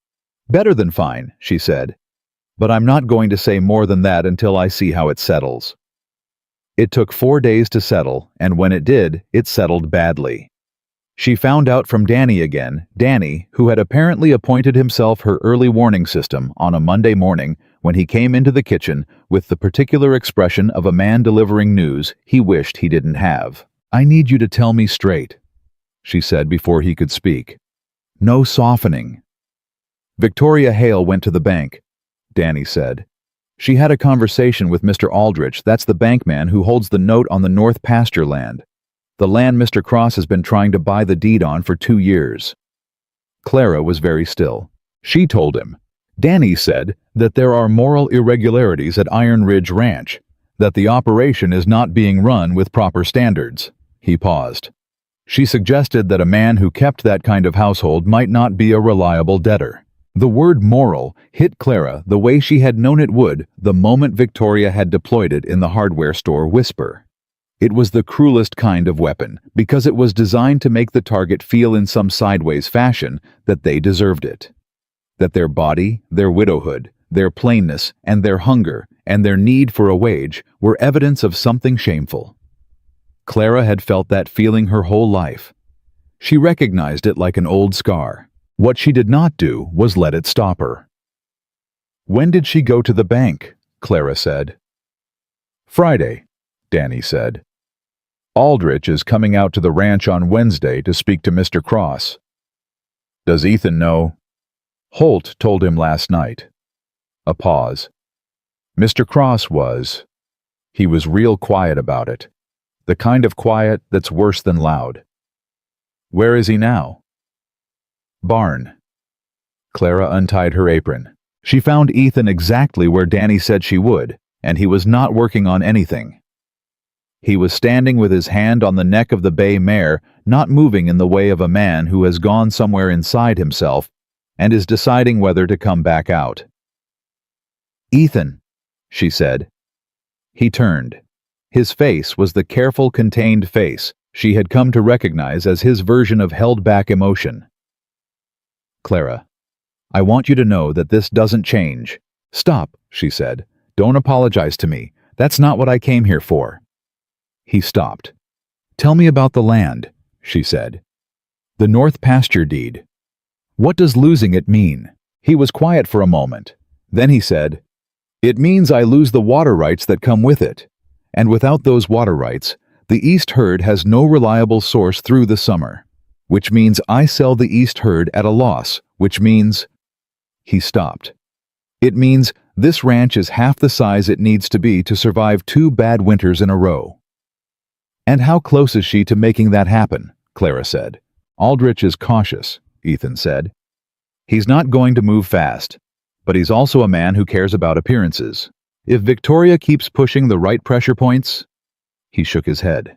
"Better than fine," she said. "But I'm not going to say more than that until I see how it settles." It took 4 days to settle, and when it did, it settled badly. She found out from Danny again, Danny, who had apparently appointed himself her early warning system on a Monday morning when he came into the kitchen with the particular expression of a man delivering news he wished he didn't have. "I need you to tell me straight," she said before he could speak. "No softening." "Victoria Hale went to the bank," Danny said. "She had a conversation with Mr. Aldrich, that's the bankman who holds the note on the North pasture land. The land Mr. Cross has been trying to buy the deed on for 2 years. Clara was very still. She told him. Danny said that there are moral irregularities at Iron Ridge Ranch, that the operation is not being run with proper standards. He paused. She suggested that a man who kept that kind of household might not be a reliable debtor. The word moral hit Clara the way she had known it would the moment Victoria had deployed it in the hardware store whisper. It was the cruelest kind of weapon because it was designed to make the target feel in some sideways fashion that they deserved it. That their body, their widowhood, their plainness, and their hunger, and their need for a wage were evidence of something shameful. Clara had felt that feeling her whole life. She recognized it like an old scar. What she did not do was let it stop her. "When did she go to the bank?" Clara said. "Friday," Danny said. "Aldrich is coming out to the ranch on Wednesday to speak to Mr. Cross." "Does Ethan know?" "Holt told him last night." A pause. "Mr. Cross was. He was real quiet about it. The kind of quiet that's worse than loud." "Where is he now?" "Barn." Clara untied her apron. She found Ethan exactly where Danny said she would, and he was not working on anything. He was standing with his hand on the neck of the bay mare, not moving in the way of a man who has gone somewhere inside himself and is deciding whether to come back out. "Ethan," she said. He turned. His face was the careful, contained face she had come to recognize as his version of held-back emotion. "Clara, I want you to know that this doesn't change." "Stop," she said. "Don't apologize to me. That's not what I came here for." He stopped. "Tell me about the land," she said. "The North Pasture Deed. What does losing it mean?" He was quiet for a moment. Then he said, "It means I lose the water rights that come with it. And without those water rights, the East Herd has no reliable source through the summer. Which means I sell the East Herd at a loss, which means—" He stopped. "It means this ranch is half the size it needs to be to survive 2 bad winters in a row." "And how close is she to making that happen?" Clara said. "Aldrich is cautious," Ethan said. "He's not going to move fast, but he's also a man who cares about appearances. If Victoria keeps pushing the right pressure points—" He shook his head.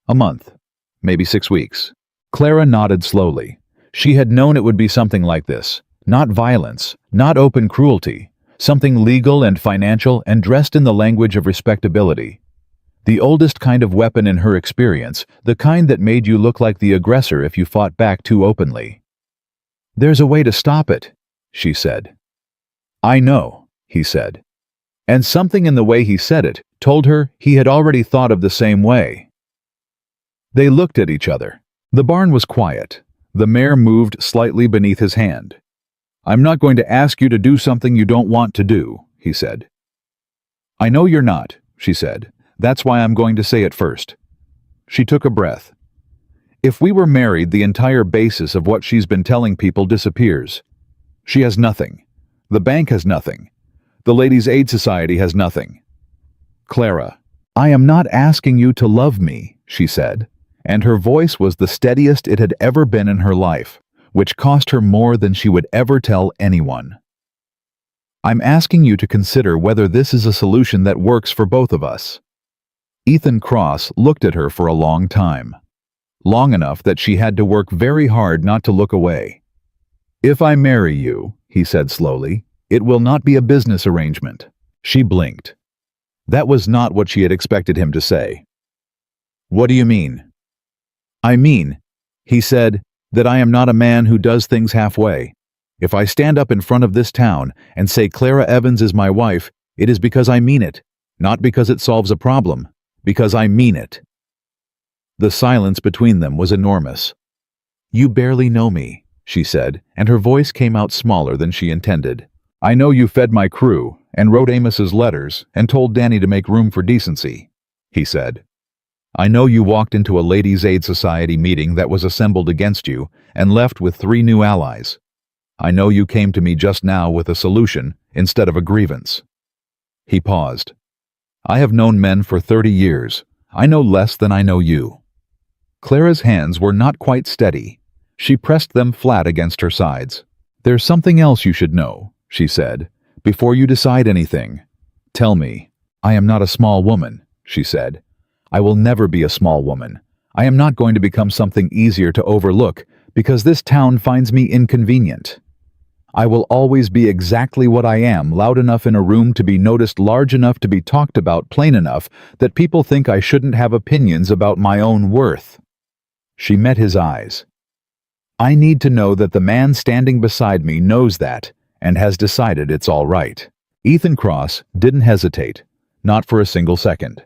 "A month, maybe 6 weeks." Clara nodded slowly. She had known it would be something like this. Not violence, not open cruelty, something legal and financial and dressed in the language of respectability. The oldest kind of weapon in her experience, the kind that made you look like the aggressor if you fought back too openly. "There's a way to stop it," she said. "I know," he said. And something in the way he said it told her he had already thought of the same way. They looked at each other. The barn was quiet. The mare moved slightly beneath his hand. "I'm not going to ask you to do something you don't want to do," he said. "I know you're not," she said. "That's why I'm going to say it first." She took a breath. "If we were married, the entire basis of what she's been telling people disappears. She has nothing. The bank has nothing. The Ladies' Aid Society has nothing." "Clara, I am not asking you to love me," she said, and her voice was the steadiest it had ever been in her life, which cost her more than she would ever tell anyone. "I'm asking you to consider whether this is a solution that works for both of us." Ethan Cross looked at her for a long time. Long enough that she had to work very hard not to look away. "If I marry you," he said slowly, "it will not be a business arrangement." She blinked. That was not what she had expected him to say. "What do you mean?" "I mean," he said, "that I am not a man who does things halfway. If I stand up in front of this town and say Clara Evans is my wife, it is because I mean it, not because it solves a problem, because I mean it." The silence between them was enormous. "You barely know me," she said, and her voice came out smaller than she intended. "I know you fed my crew, and wrote Amos's letters, and told Danny to make room for decency," he said. "I know you walked into a Ladies' Aid Society meeting that was assembled against you, and left with 3 new allies. I know you came to me just now with a solution, instead of a grievance." He paused. "I have known men for 30 years. I know less than I know you." Clara's hands were not quite steady. She pressed them flat against her sides. "There's something else you should know," she said, "before you decide anything. Tell me." "I am not a small woman," she said. "I will never be a small woman. I am not going to become something easier to overlook because this town finds me inconvenient. I will always be exactly what I am, loud enough in a room to be noticed, large enough to be talked about, plain enough that people think I shouldn't have opinions about my own worth." She met his eyes. "I need to know that the man standing beside me knows that and has decided it's all right." Ethan Cross didn't hesitate, not for a single second.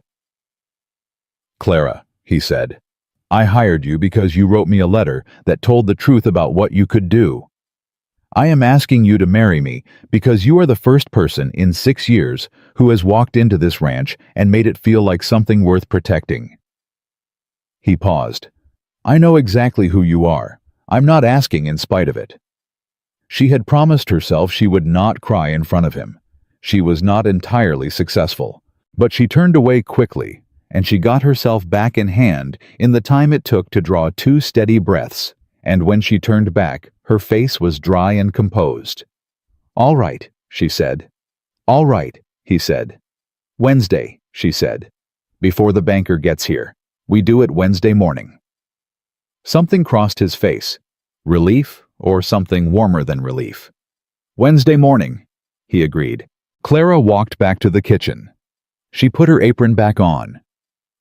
"Clara," he said, "I hired you because you wrote me a letter that told the truth about what you could do. I am asking you to marry me because you are the first person in 6 years who has walked into this ranch and made it feel like something worth protecting." He paused. "I know exactly who you are. I'm not asking in spite of it." She had promised herself she would not cry in front of him. She was not entirely successful, but she turned away quickly, and she got herself back in hand in the time it took to draw 2 steady breaths, and when she turned back, her face was dry and composed. "All right," she said. "All right," he said. "Wednesday," she said. "Before the banker gets here. We do it Wednesday morning." Something crossed his face. Relief, or something warmer than relief. "Wednesday morning," he agreed. Clara walked back to the kitchen. She put her apron back on.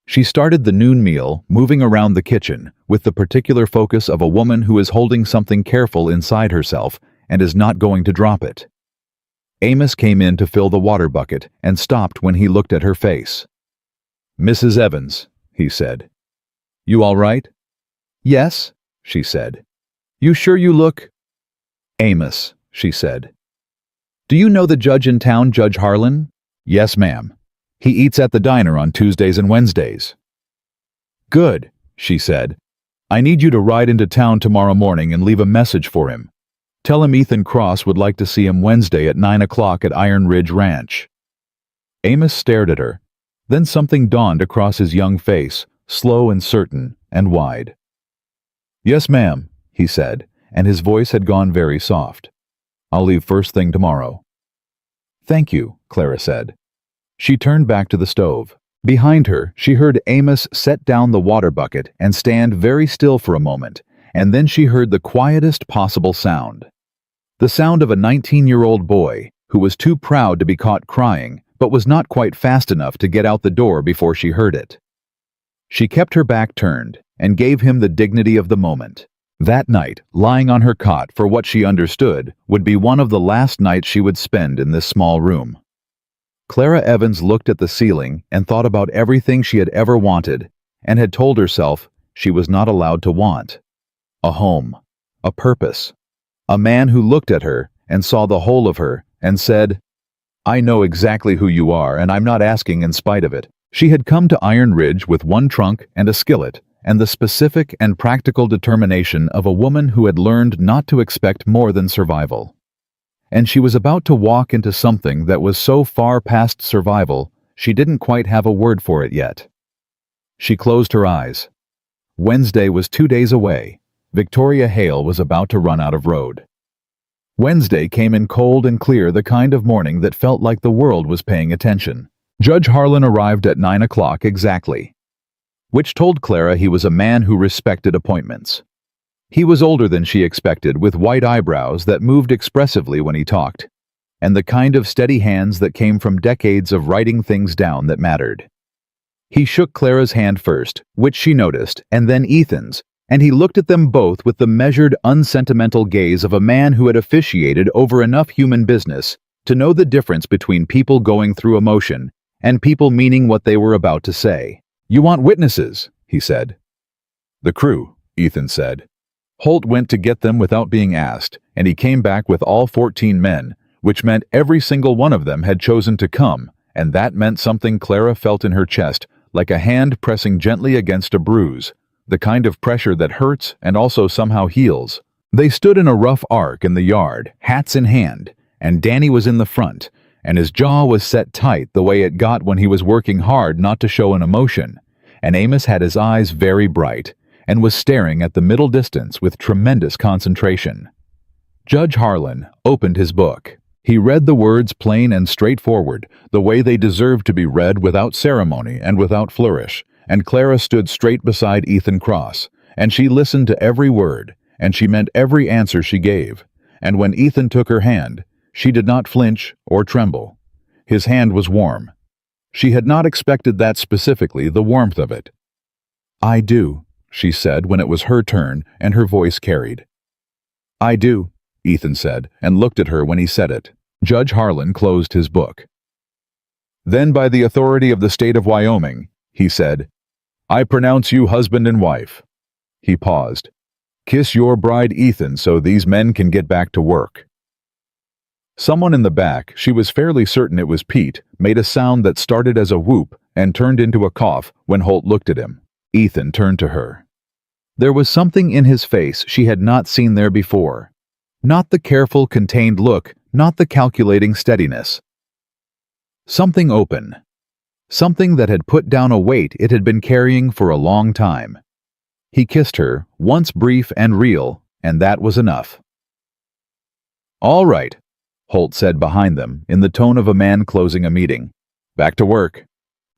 She started the noon meal, moving around the kitchen, with the particular focus of a woman who is holding something careful inside herself and is not going to drop it. Amos came in to fill the water bucket and stopped when he looked at her face. "Mrs. Evans," he said. "You all right?" "Yes," she said. "You sure you look—" "Amos," she said. "Do you know the judge in town, Judge Harlan?" "Yes, ma'am. He eats at the diner on Tuesdays and Wednesdays." "Good," she said. "I need you to ride into town tomorrow morning and leave a message for him. Tell him Ethan Cross would like to see him Wednesday at 9 o'clock at Iron Ridge Ranch." Amos stared at her. Then something dawned across his young face, slow and certain and wide. "Yes, ma'am," he said, and his voice had gone very soft. "I'll leave first thing tomorrow." "Thank you," Clara said. She turned back to the stove. Behind her, she heard Amos set down the water bucket and stand very still for a moment, and then she heard the quietest possible sound. The sound of a 19-year-old boy who was too proud to be caught crying, but was not quite fast enough to get out the door before she heard it. She kept her back turned and gave him the dignity of the moment. That night, lying on her cot for what she understood would be one of the last nights she would spend in this small room. Clara Evans looked at the ceiling and thought about everything she had ever wanted and had told herself she was not allowed to want. A home, a purpose, a man who looked at her and saw the whole of her and said, "I know exactly who you are and I'm not asking in spite of it." She had come to Iron Ridge with one trunk and a skillet and the specific and practical determination of a woman who had learned not to expect more than survival. And she was about to walk into something that was so far past survival, she didn't quite have a word for it yet. She closed her eyes. Wednesday was 2 days away. Victoria Hale was about to run out of road. Wednesday came in cold and clear, the kind of morning that felt like the world was paying attention. Judge Harlan arrived at 9 o'clock exactly, which told Clara he was a man who respected appointments. He was older than she expected, with white eyebrows that moved expressively when he talked, and the kind of steady hands that came from decades of writing things down that mattered. He shook Clara's hand first, which she noticed, and then Ethan's, and he looked at them both with the measured, unsentimental gaze of a man who had officiated over enough human business to know the difference between people going through emotion and people meaning what they were about to say. "You want witnesses," he said. "The crew," Ethan said. Holt went to get them without being asked, and he came back with all 14 men, which meant every single one of them had chosen to come, and that meant something Clara felt in her chest, like a hand pressing gently against a bruise, the kind of pressure that hurts and also somehow heals. They stood in a rough arc in the yard, hats in hand, and Danny was in the front, and his jaw was set tight the way it got when he was working hard not to show an emotion, and Amos had his eyes very bright, and was staring at the middle distance with tremendous concentration. Judge Harlan opened his book. He read the words plain and straightforward, the way they deserved to be read, without ceremony and without flourish, and Clara stood straight beside Ethan Cross, and she listened to every word, and she meant every answer she gave, and when Ethan took her hand, she did not flinch or tremble. His hand was warm. She had not expected that specifically, the warmth of it. "I do," she said when it was her turn, and her voice carried. "I do," Ethan said, and looked at her when he said it. Judge Harlan closed his book. "Then by the authority of the state of Wyoming," he said, "I pronounce you husband and wife." He paused. "Kiss your bride Ethan so these men can get back to work." Someone in the back, she was fairly certain it was Pete, made a sound that started as a whoop and turned into a cough when Holt looked at him. Ethan turned to her. There was something in his face she had not seen there before. Not the careful, contained look, not the calculating steadiness. Something open. Something that had put down a weight it had been carrying for a long time. He kissed her, once brief and real, and that was enough. "All right," Holt said behind them, in the tone of a man closing a meeting. "Back to work."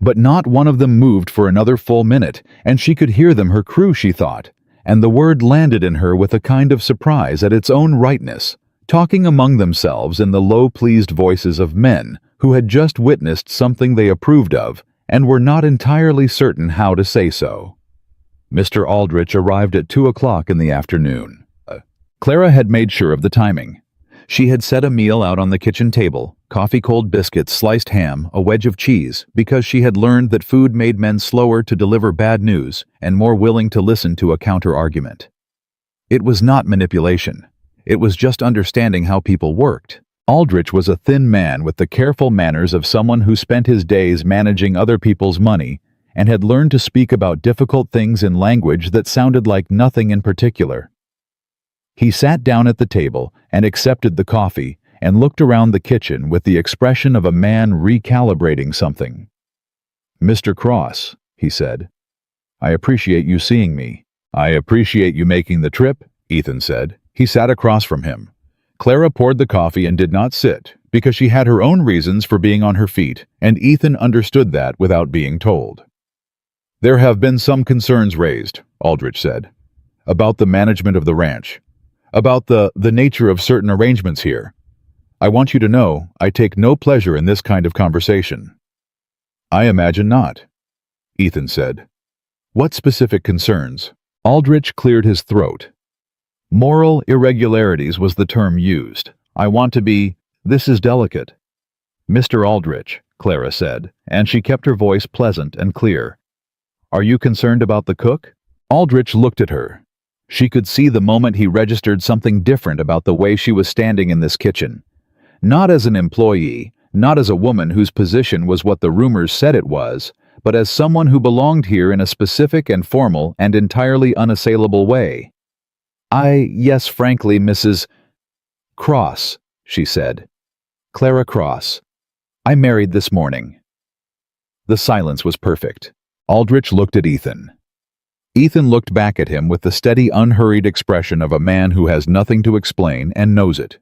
But not one of them moved for another full minute, and she could hear them, her crew, she thought, and the word landed in her with a kind of surprise at its own rightness, talking among themselves in the low-pleased voices of men who had just witnessed something they approved of and were not entirely certain how to say so. Mr. Aldrich arrived at 2 o'clock in the afternoon. Clara had made sure of the timing. She had set a meal out on the kitchen table, coffee-cold biscuits, sliced ham, a wedge of cheese, because she had learned that food made men slower to deliver bad news and more willing to listen to a counter-argument. It was not manipulation. It was just understanding how people worked. Aldrich was a thin man with the careful manners of someone who spent his days managing other people's money and had learned to speak about difficult things in language that sounded like nothing in particular. He sat down at the table and accepted the coffee and looked around the kitchen with the expression of a man recalibrating something. "Mr. Cross," he said, "I appreciate you seeing me." "I appreciate you making the trip," Ethan said. He sat across from him. Clara poured the coffee and did not sit, because she had her own reasons for being on her feet, and Ethan understood that without being told. "There have been some concerns raised," Aldrich said, "about the management of the ranch, about the nature of certain arrangements here. I want you to know I take no pleasure in this kind of conversation." "I imagine not," Ethan said. "What specific concerns?" Aldrich cleared his throat. "Moral irregularities was the term used. This is delicate." "Mr. Aldrich," Clara said, and she kept her voice pleasant and clear. "Are you concerned about the cook?" Aldrich looked at her. She could see the moment he registered something different about the way she was standing in this kitchen. Not as an employee, not as a woman whose position was what the rumors said it was, but as someone who belonged here in a specific and formal and entirely unassailable way. Yes, frankly, Mrs. Cross," she said. "Clara Cross. I married this morning." The silence was perfect. Aldrich looked at Ethan. Ethan looked back at him with the steady, unhurried expression of a man who has nothing to explain and knows it.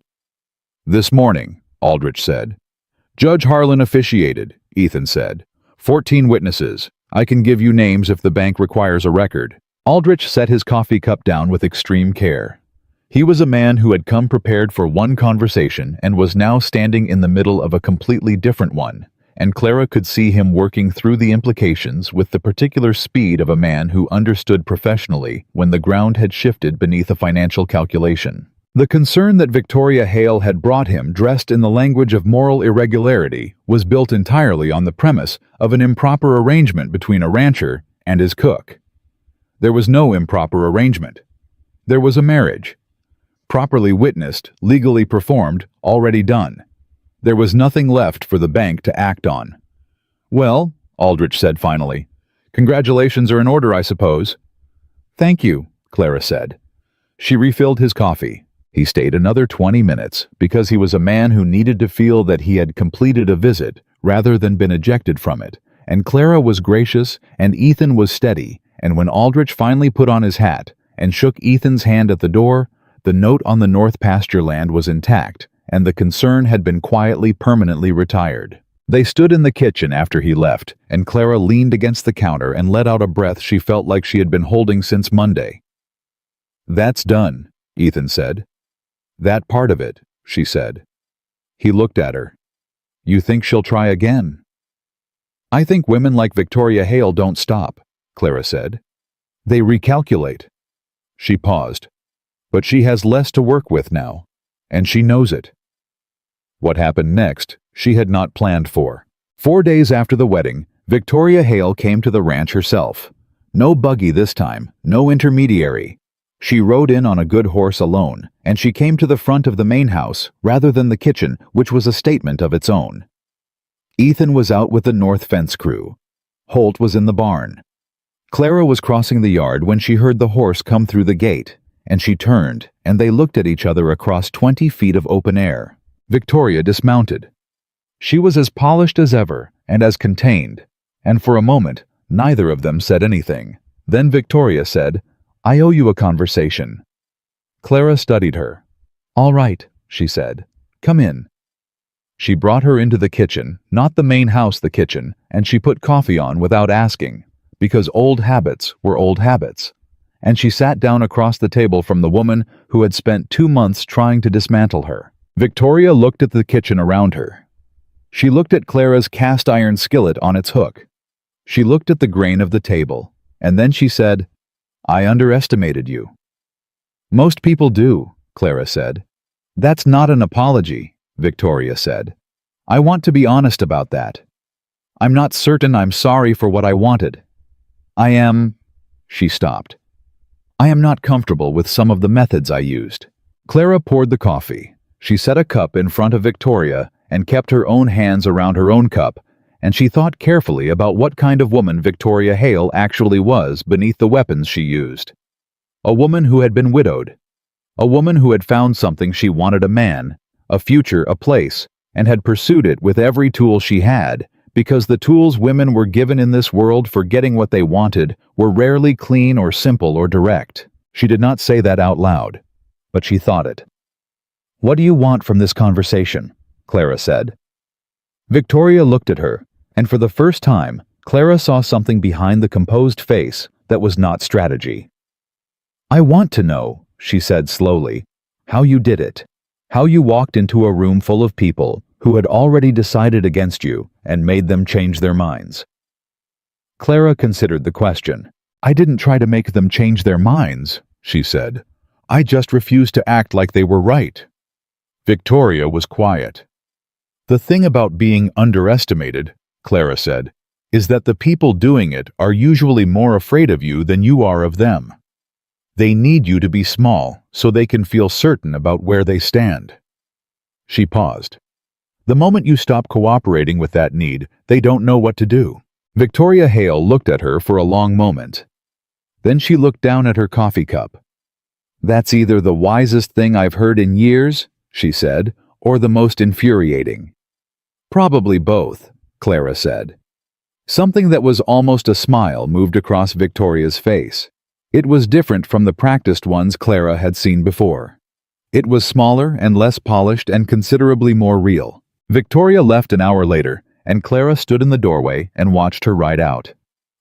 "This morning," Aldrich said. "Judge Harlan officiated," Ethan said. 14 witnesses. I can give you names if the bank requires a record." Aldrich set his coffee cup down with extreme care. He was a man who had come prepared for one conversation and was now standing in the middle of a completely different one, and Clara could see him working through the implications with the particular speed of a man who understood professionally when the ground had shifted beneath a financial calculation. The concern that Victoria Hale had brought him, dressed in the language of moral irregularity, was built entirely on the premise of an improper arrangement between a rancher and his cook. There was no improper arrangement. There was a marriage. Properly witnessed, legally performed, already done. There was nothing left for the bank to act on. "Well," Aldrich said finally, "congratulations are in order, I suppose." "Thank you," Clara said. She refilled his coffee. He stayed another 20 minutes because he was a man who needed to feel that he had completed a visit rather than been ejected from it, and Clara was gracious and Ethan was steady, and when Aldrich finally put on his hat and shook Ethan's hand at the door, the note on the north pasture land was intact, and the concern had been quietly, permanently retired. They stood in the kitchen after he left, and Clara leaned against the counter and let out a breath she felt like she had been holding since Monday. "That's done," Ethan said. That part of it, she said. He looked at her. You think she'll try again? I think women like Victoria Hale don't stop, Clara said. They recalculate. She paused. But she has less to work with now, and she knows it. What happened next, she had not planned for. 4 days after the wedding, Victoria Hale came to the ranch herself. No buggy this time, no intermediary. She rode in on a good horse alone, and she came to the front of the main house rather than the kitchen, which was a statement of its own. Ethan was out with the North Fence crew. Holt was in the barn. Clara was crossing the yard when she heard the horse come through the gate, and she turned, and they looked at each other across 20 feet of open air. Victoria dismounted. She was as polished as ever and as contained, and for a moment, neither of them said anything. Then Victoria said, I owe you a conversation. Clara studied her. All right, she said. Come in. She brought her into the kitchen, not the main house, the kitchen, and she put coffee on without asking, because old habits were old habits. And she sat down across the table from the woman who had spent 2 months trying to dismantle her. Victoria looked at the kitchen around her. She looked at Clara's cast iron skillet on its hook. She looked at the grain of the table, and then she said, I underestimated you. Most people do, Clara said. That's not an apology, Victoria said. I want to be honest about that. I'm not certain I'm sorry for what I wanted. She stopped. I am not comfortable with some of the methods I used. Clara poured the coffee. She set a cup in front of Victoria and kept her own hands around her own cup, and she thought carefully about what kind of woman Victoria Hale actually was beneath the weapons she used. A woman who had been widowed. A woman who had found something she wanted: a man, a future, a place, and had pursued it with every tool she had, because the tools women were given in this world for getting what they wanted were rarely clean or simple or direct. She did not say that out loud, but she thought it. What do you want from this conversation? Clara said. Victoria looked at her, and for the first time, Clara saw something behind the composed face that was not strategy. I want to know, she said slowly, how you did it. How you walked into a room full of people who had already decided against you and made them change their minds. Clara considered the question. I didn't try to make them change their minds, she said. I just refused to act like they were right. Victoria was quiet. The thing about being underestimated, Clara said, is that the people doing it are usually more afraid of you than you are of them. They need you to be small so they can feel certain about where they stand. She paused. The moment you stop cooperating with that need, they don't know what to do. Victoria Hale looked at her for a long moment. Then she looked down at her coffee cup. That's either the wisest thing I've heard in years, she said, or the most infuriating. Probably both, Clara said. Something that was almost a smile moved across Victoria's face. It was different from the practiced ones Clara had seen before. It was smaller and less polished and considerably more real. Victoria left an hour later, and Clara stood in the doorway and watched her ride out.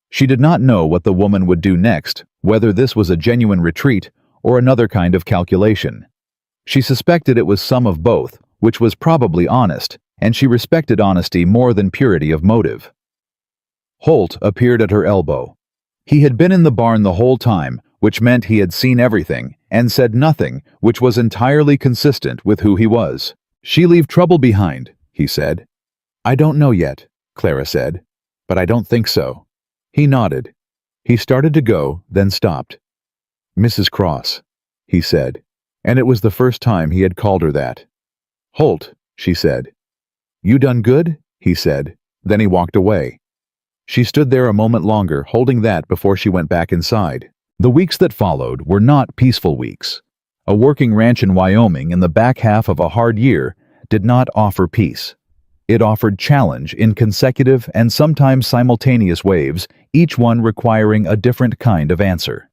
She did not know what the woman would do next, whether this was a genuine retreat or another kind of calculation. She suspected it was some of both, which was probably honest, and she respected honesty more than purity of motive. Holt appeared at her elbow. He had been in the barn the whole time, which meant he had seen everything, and said nothing, which was entirely consistent with who he was. She leave trouble behind, he said. I don't know yet, Clara said, but I don't think so. He nodded. He started to go, then stopped. Mrs. Cross, he said, and it was the first time he had called her that. Holt, she said. You done good? He said. Then he walked away. She stood there a moment longer, holding that before she went back inside. The weeks that followed were not peaceful weeks. A working ranch in Wyoming in the back half of a hard year did not offer peace. It offered challenge in consecutive and sometimes simultaneous waves, each one requiring a different kind of answer.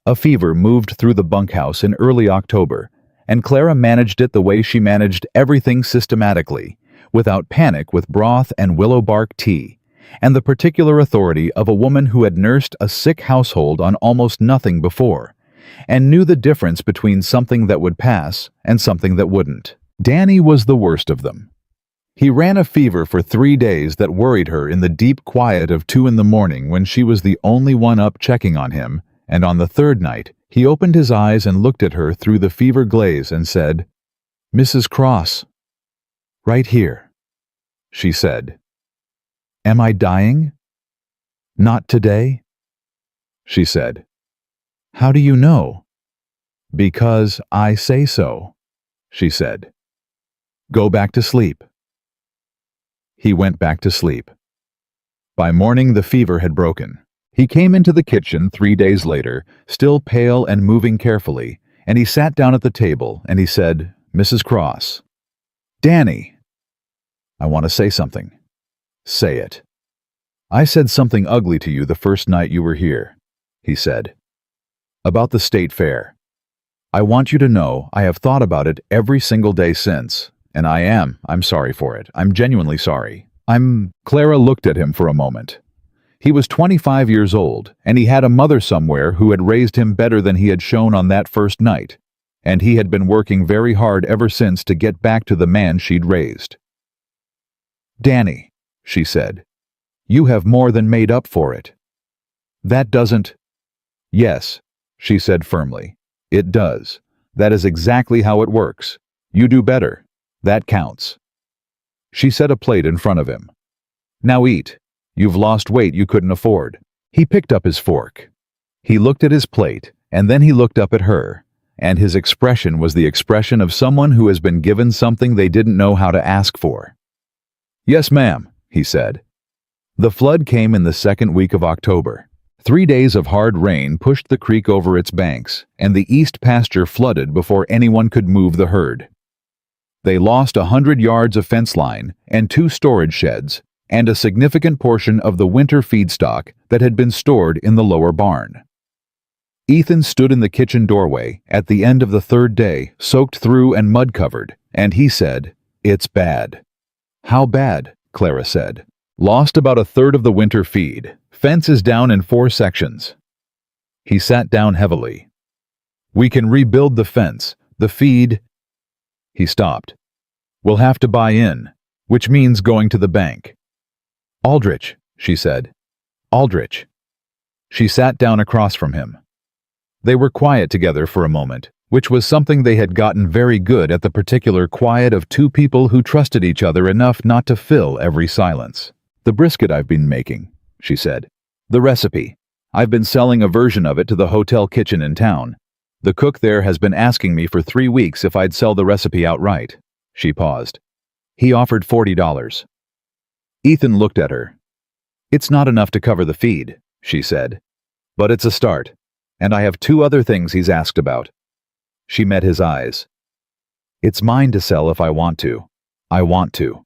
A fever moved through the bunkhouse in early October, and Clara managed it the way she managed everything systematically, without panic, with broth and willow bark tea, and the particular authority of a woman who had nursed a sick household on almost nothing before, and knew the difference between something that would pass and something that wouldn't. Danny was the worst of them. He ran a fever for 3 days that worried her in the deep quiet of 2 in the morning when she was the only one up checking on him, and on the third night, he opened his eyes and looked at her through the fever glaze and said, "Mrs. Cross." "Right here," she said. "Am I dying?" "Not today," she said. "How do you know?" "Because I say so," she said. "Go back to sleep." He went back to sleep. By morning, the fever had broken. He came into the kitchen 3 days later, still pale and moving carefully, and he sat down at the table and he said, "Mrs. Cross." "Danny." "I want to say something." "Say it." "I said something ugly to you the first night you were here," he said. "About the state fair. I want you to know I have thought about it every single day since, and I'm sorry for it. I'm genuinely sorry. Clara looked at him for a moment. He was 25 years old, and he had a mother somewhere who had raised him better than he had shown on that first night, and he had been working very hard ever since to get back to the man she'd raised. "Danny," she said, "you have more than made up for it. That doesn't—" "Yes," she said firmly. "It does. That is exactly how it works. You do better. That counts." She set a plate in front of him. "Now eat. You've lost weight you couldn't afford." He picked up his fork. He looked at his plate, and then he looked up at her, and his expression was the expression of someone who has been given something they didn't know how to ask for. "Yes, ma'am," he said. The flood came in the second week of October. 3 days of hard rain pushed the creek over its banks, and the east pasture flooded before anyone could move the herd. They lost 100 yards of fence line and 2 storage sheds, and a significant portion of the winter feedstock that had been stored in the lower barn. Ethan stood in the kitchen doorway at the end of the third day, soaked through and mud-covered, and he said, "It's bad." "How bad?" Clara said. "Lost about a third of the winter feed. Fence is down in 4 sections." He sat down heavily. "We can rebuild the fence. The feed—" He stopped. "We'll have to buy in, which means going to the bank." "Aldrich," she said. "Aldrich." She sat down across from him. They were quiet together for a moment, which was something they had gotten very good at, the particular quiet of 2 people who trusted each other enough not to fill every silence. "The brisket I've been making," she said. "The recipe. I've been selling a version of it to the hotel kitchen in town. The cook there has been asking me for 3 weeks if I'd sell the recipe outright." She paused. "He offered $40. Ethan looked at her. "It's not enough to cover the feed," she said. "But it's a start. And I have 2 other things he's asked about." She met his eyes. "It's mine to sell if I want to. I want to."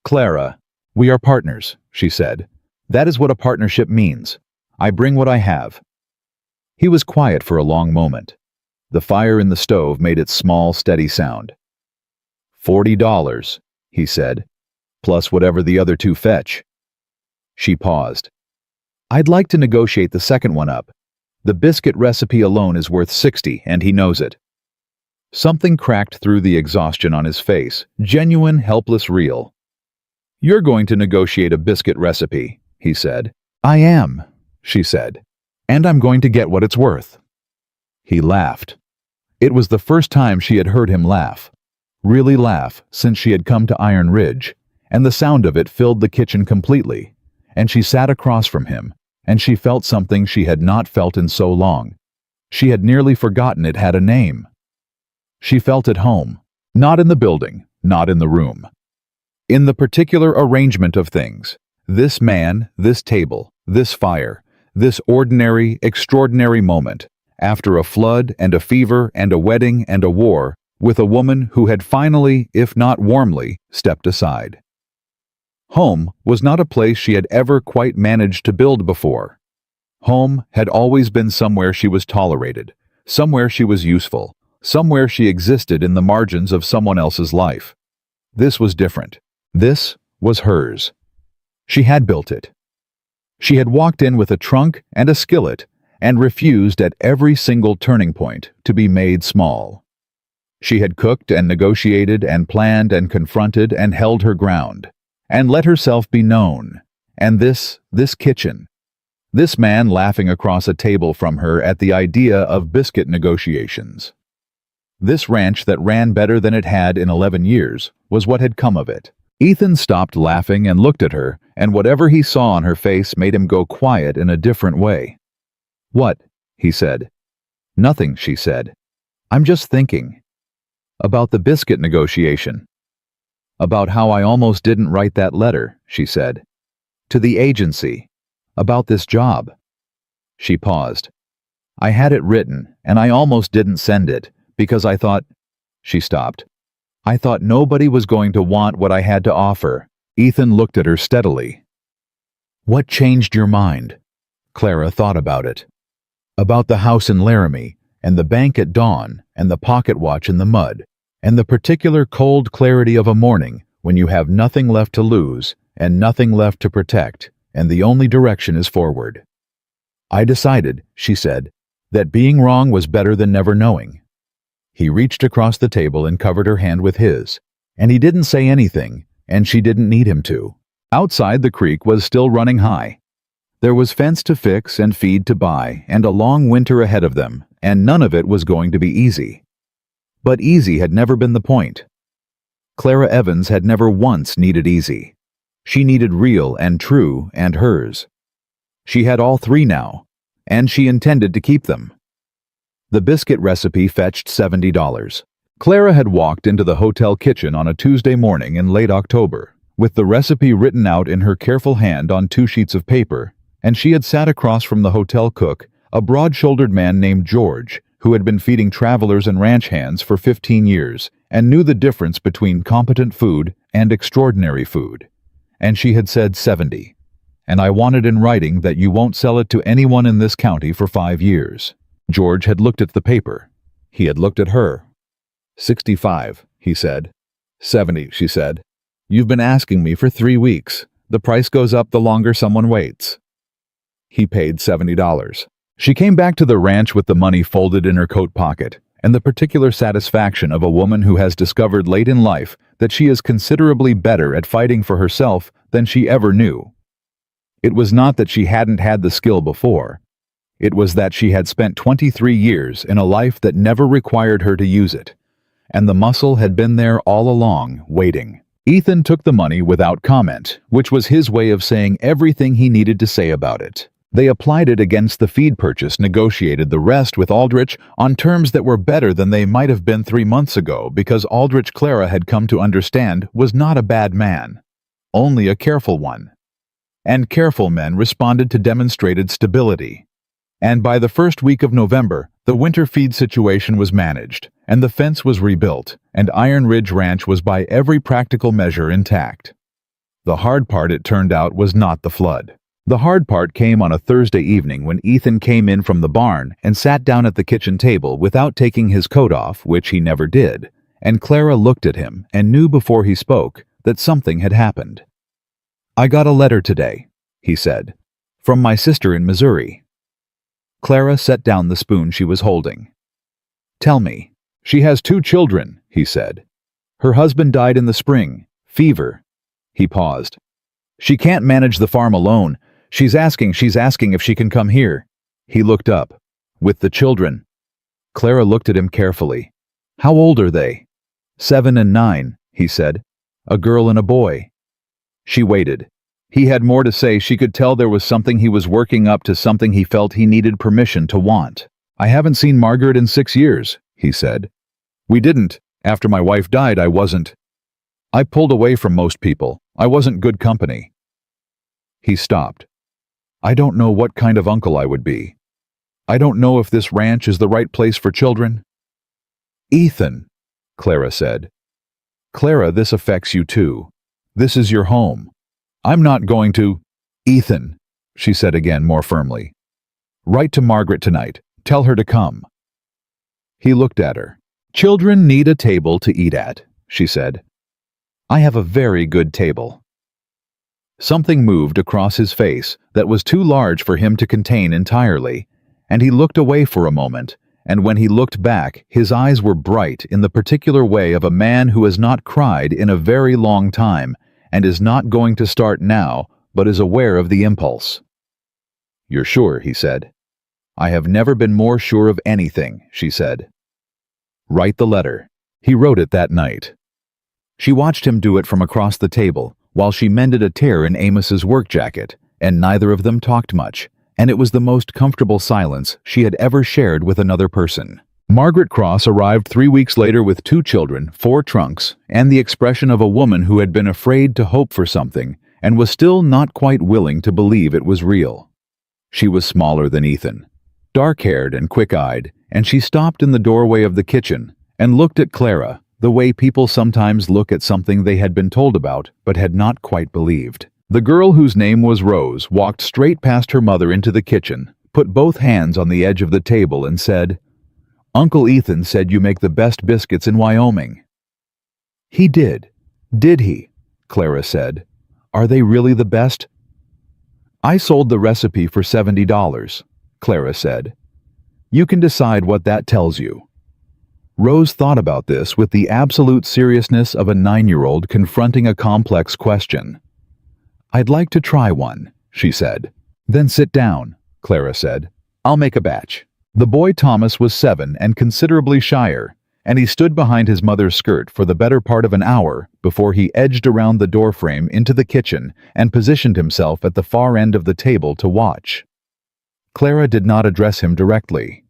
"Clara, we are partners," she said. "That is what a partnership means. I bring what I have." He was quiet for a long moment. The fire in the stove made its small, steady sound. $40, he said, "plus whatever the other 2 fetch." She paused. "I'd like to negotiate the second one up. The biscuit recipe alone is worth $60, and he knows it." Something cracked through the exhaustion on his face, genuine, helpless, real. "You're going to negotiate a biscuit recipe," he said. "I am," she said, "and I'm going to get what it's worth." He laughed. It was the first time she had heard him laugh. Really laugh since she had come to Iron Ridge, and the sound of it filled the kitchen completely, and she sat across from him, and she felt something she had not felt in so long. She had nearly forgotten it had a name. She felt at home, not in the building, not in the room. In the particular arrangement of things, this man, this table, this fire, this ordinary, extraordinary moment, after a flood and a fever and a wedding and a war, with a woman who had finally, if not warmly, stepped aside. Home was not a place she had ever quite managed to build before. Home had always been somewhere she was tolerated, somewhere she was useful, somewhere she existed in the margins of someone else's life. This was different. This was hers. She had built it. She had walked in with a trunk and a skillet, and refused at every single turning point to be made small. She had cooked and negotiated and planned and confronted and held her ground, and let herself be known. And this kitchen, this man laughing across a table from her at the idea of biscuit negotiations. This ranch that ran better than it had in 11 years was what had come of it. Ethan stopped laughing and looked at her, and whatever he saw on her face made him go quiet in a different way. "What?" he said. "Nothing," she said. "I'm just thinking. About the biscuit negotiation. About how I almost didn't write that letter," she said. "To the agency. About this job." She paused. "I had it written, and I almost didn't send it, because I thought—" She stopped. "I thought nobody was going to want what I had to offer." Ethan looked at her steadily. "What changed your mind?" Clara thought about it. About the house in Laramie, and the bank at dawn, and the pocket watch in the mud, and the particular cold clarity of a morning when you have nothing left to lose and nothing left to protect, and the only direction is forward. "I decided," she said, "that being wrong was better than never knowing." He reached across the table and covered her hand with his, and he didn't say anything, and she didn't need him to. Outside, the creek was still running high. There was fence to fix and feed to buy, and a long winter ahead of them, and none of it was going to be easy. But easy had never been the point. Clara Evans had never once needed easy. She needed real and true and hers. She had all three now, and she intended to keep them. The biscuit recipe fetched $70. Clara had walked into the hotel kitchen on a Tuesday morning in late October, with the recipe written out in her careful hand on 2 sheets of paper, and she had sat across from the hotel cook, a broad-shouldered man named George, who had been feeding travelers and ranch hands for 15 years and knew the difference between competent food and extraordinary food. And she had said 70. "And I want it in writing that you won't sell it to anyone in this county for 5 years. George had looked at the paper. He had looked at her. 65, he said. 70, she said. You've been asking me for 3 weeks. The price goes up the longer someone waits. He paid $70. She came back to the ranch with the money folded in her coat pocket, and the particular satisfaction of a woman who has discovered late in life that she is considerably better at fighting for herself than she ever knew. It was not that she hadn't had the skill before. It was that she had spent 23 years in a life that never required her to use it, and the muscle had been there all along, waiting. Ethan took the money without comment, which was his way of saying everything he needed to say about it. They applied it against the feed purchase, negotiated the rest with Aldrich on terms that were better than they might have been 3 months ago, because Aldrich Clara had come to understand was not a bad man, only a careful one. And careful men responded to demonstrated stability. And by the first week of November, the winter feed situation was managed, and the fence was rebuilt, and Iron Ridge Ranch was by every practical measure intact. The hard part, it turned out, was not the flood. The hard part came on a Thursday evening when Ethan came in from the barn and sat down at the kitchen table without taking his coat off, which he never did, and Clara looked at him and knew before he spoke that something had happened. "I got a letter today," he said, "from my sister in Missouri." Clara set down the spoon she was holding. "Tell me." "She has 2 children," he said. "Her husband died in the spring. Fever." He paused. "She can't manage the farm alone. She's asking if she can come here." He looked up. "With the children." Clara looked at him carefully. "How old are they?" 7 and 9, he said. "A girl and a boy." She waited. He had more to say. She could tell there was something he was working up to, something he felt he needed permission to want. "I haven't seen Margaret in 6 years, he said. "We didn't. After my wife died, I wasn't. I pulled away from most people. I wasn't good company." He stopped. "I don't know what kind of uncle I would be. I don't know if this ranch is the right place for children." "Ethan," Clara said. "Clara, this affects you too. This is your home. I'm not going to—" "Ethan," she said again more firmly. "Write to Margaret tonight. Tell her to come." He looked at her. "Children need a table to eat at," she said. "I have a very good table." Something moved across his face that was too large for him to contain entirely, and he looked away for a moment, and when he looked back, his eyes were bright in the particular way of a man who has not cried in a very long time, and is not going to start now, but is aware of the impulse. "You're sure?" he said. "I have never been more sure of anything," she said. "Write the letter." He wrote it that night. She watched him do it from across the table, while she mended a tear in Amos's work jacket, and neither of them talked much, and it was the most comfortable silence she had ever shared with another person. Margaret Cross arrived 3 weeks later with 2 children, 4 trunks, and the expression of a woman who had been afraid to hope for something and was still not quite willing to believe it was real. She was smaller than Ethan, dark-haired and quick-eyed, and she stopped in the doorway of the kitchen and looked at Clara the way people sometimes look at something they had been told about but had not quite believed. The girl, whose name was Rose, walked straight past her mother into the kitchen, put both hands on the edge of the table, and said, "Uncle Ethan said you make the best biscuits in Wyoming." "He did. Did he?" Clara said. "Are they really the best?" "I sold the recipe for $70, Clara said. "You can decide what that tells you." Rose thought about this with the absolute seriousness of a 9-year-old confronting a complex question. "I'd like to try one," she said. "Then sit down," Clara said. "I'll make a batch." The boy Thomas was 7 and considerably shyer, and he stood behind his mother's skirt for the better part of an hour before he edged around the doorframe into the kitchen and positioned himself at the far end of the table to watch. Clara did not address him directly.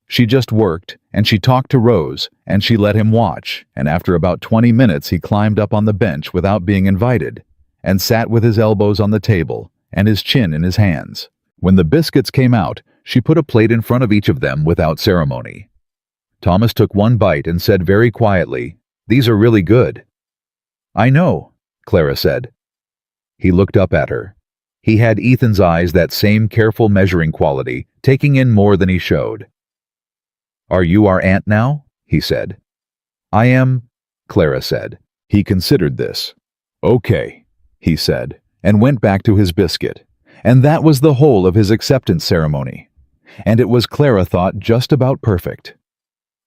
She just worked, and she talked to Rose, and she let him watch, and after about 20 minutes he climbed up on the bench without being invited, and sat with his elbows on the table and his chin in his hands. When the biscuits came out, she put a plate in front of each of them without ceremony. Thomas took one bite and said very quietly, "These are really good." "I know," Clara said. He looked up at her. He had Ethan's eyes, that same careful measuring quality, taking in more than he showed. "Are you our aunt now?" he said. "I am," Clara said. He considered this. "Okay," he said, and went back to his biscuit. And that was the whole of his acceptance ceremony. And it was, Clara thought, just about perfect.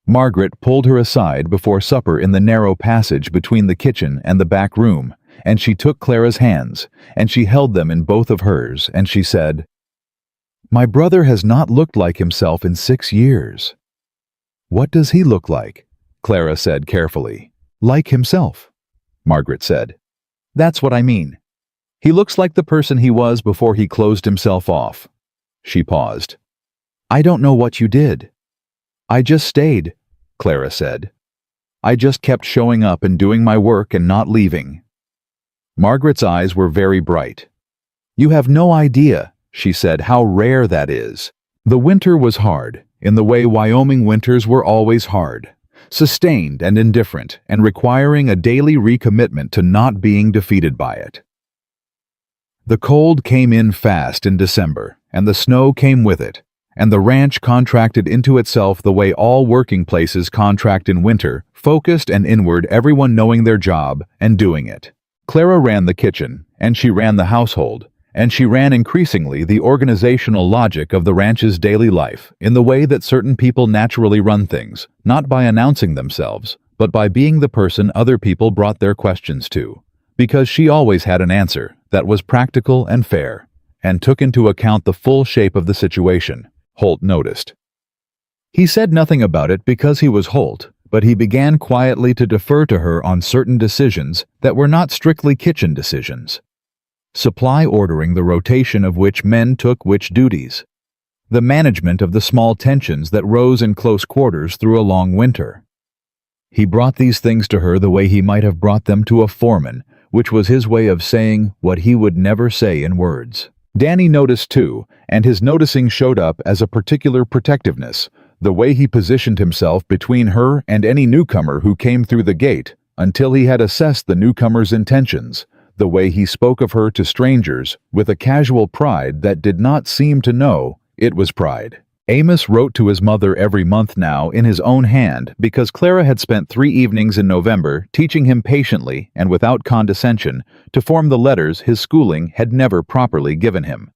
Margaret pulled her aside before supper in the narrow passage between the kitchen and the back room, and she took Clara's hands, and she held them in both of hers, and she said, "My brother has not looked like himself in 6 years." "What does he look like?" Clara said carefully. "Like himself," Margaret said. "That's what I mean. He looks like the person he was before he closed himself off." She paused. "I don't know what you did." "I just stayed," Clara said. "I just kept showing up and doing my work and not leaving." Margaret's eyes were very bright. "You have no idea," she said, "how rare that is." The winter was hard, in the way Wyoming winters were always hard, sustained and indifferent, and requiring a daily recommitment to not being defeated by it. The cold came in fast in December, and the snow came with it, and the ranch contracted into itself the way all working places contract in winter, focused and inward, everyone knowing their job and doing it. Clara ran the kitchen, and she ran the household, and she ran increasingly the organizational logic of the ranch's daily life in the way that certain people naturally run things, not by announcing themselves, but by being the person other people brought their questions to, because she always had an answer that was practical and fair, and took into account the full shape of the situation, Holt noticed. He said nothing about it because he was Holt, but he began quietly to defer to her on certain decisions that were not strictly kitchen decisions. Supply ordering, the rotation of which men took which duties. The management of the small tensions that rose in close quarters through a long winter. He brought these things to her the way he might have brought them to a foreman, which was his way of saying what he would never say in words. Danny noticed too, and his noticing showed up as a particular protectiveness, the way he positioned himself between her and any newcomer who came through the gate until he had assessed the newcomer's intentions, the way he spoke of her to strangers with a casual pride that did not seem to know it was pride. Amos wrote to his mother every month now in his own hand because Clara had spent 3 evenings in November teaching him patiently and without condescension to form the letters his schooling had never properly given him.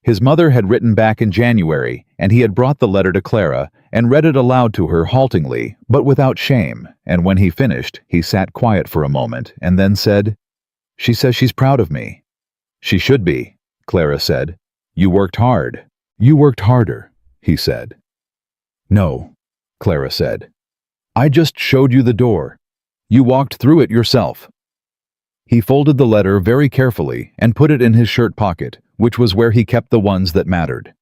His mother had written back in January, and he had brought the letter to Clara and read it aloud to her haltingly, but without shame, and when he finished, he sat quiet for a moment and then said, "She says she's proud of me." "She should be," Clara said. "You worked hard." "You worked harder," he said. "No," Clara said. "I just showed you the door. You walked through it yourself." He folded the letter very carefully and put it in his shirt pocket, which was where he kept the ones that mattered.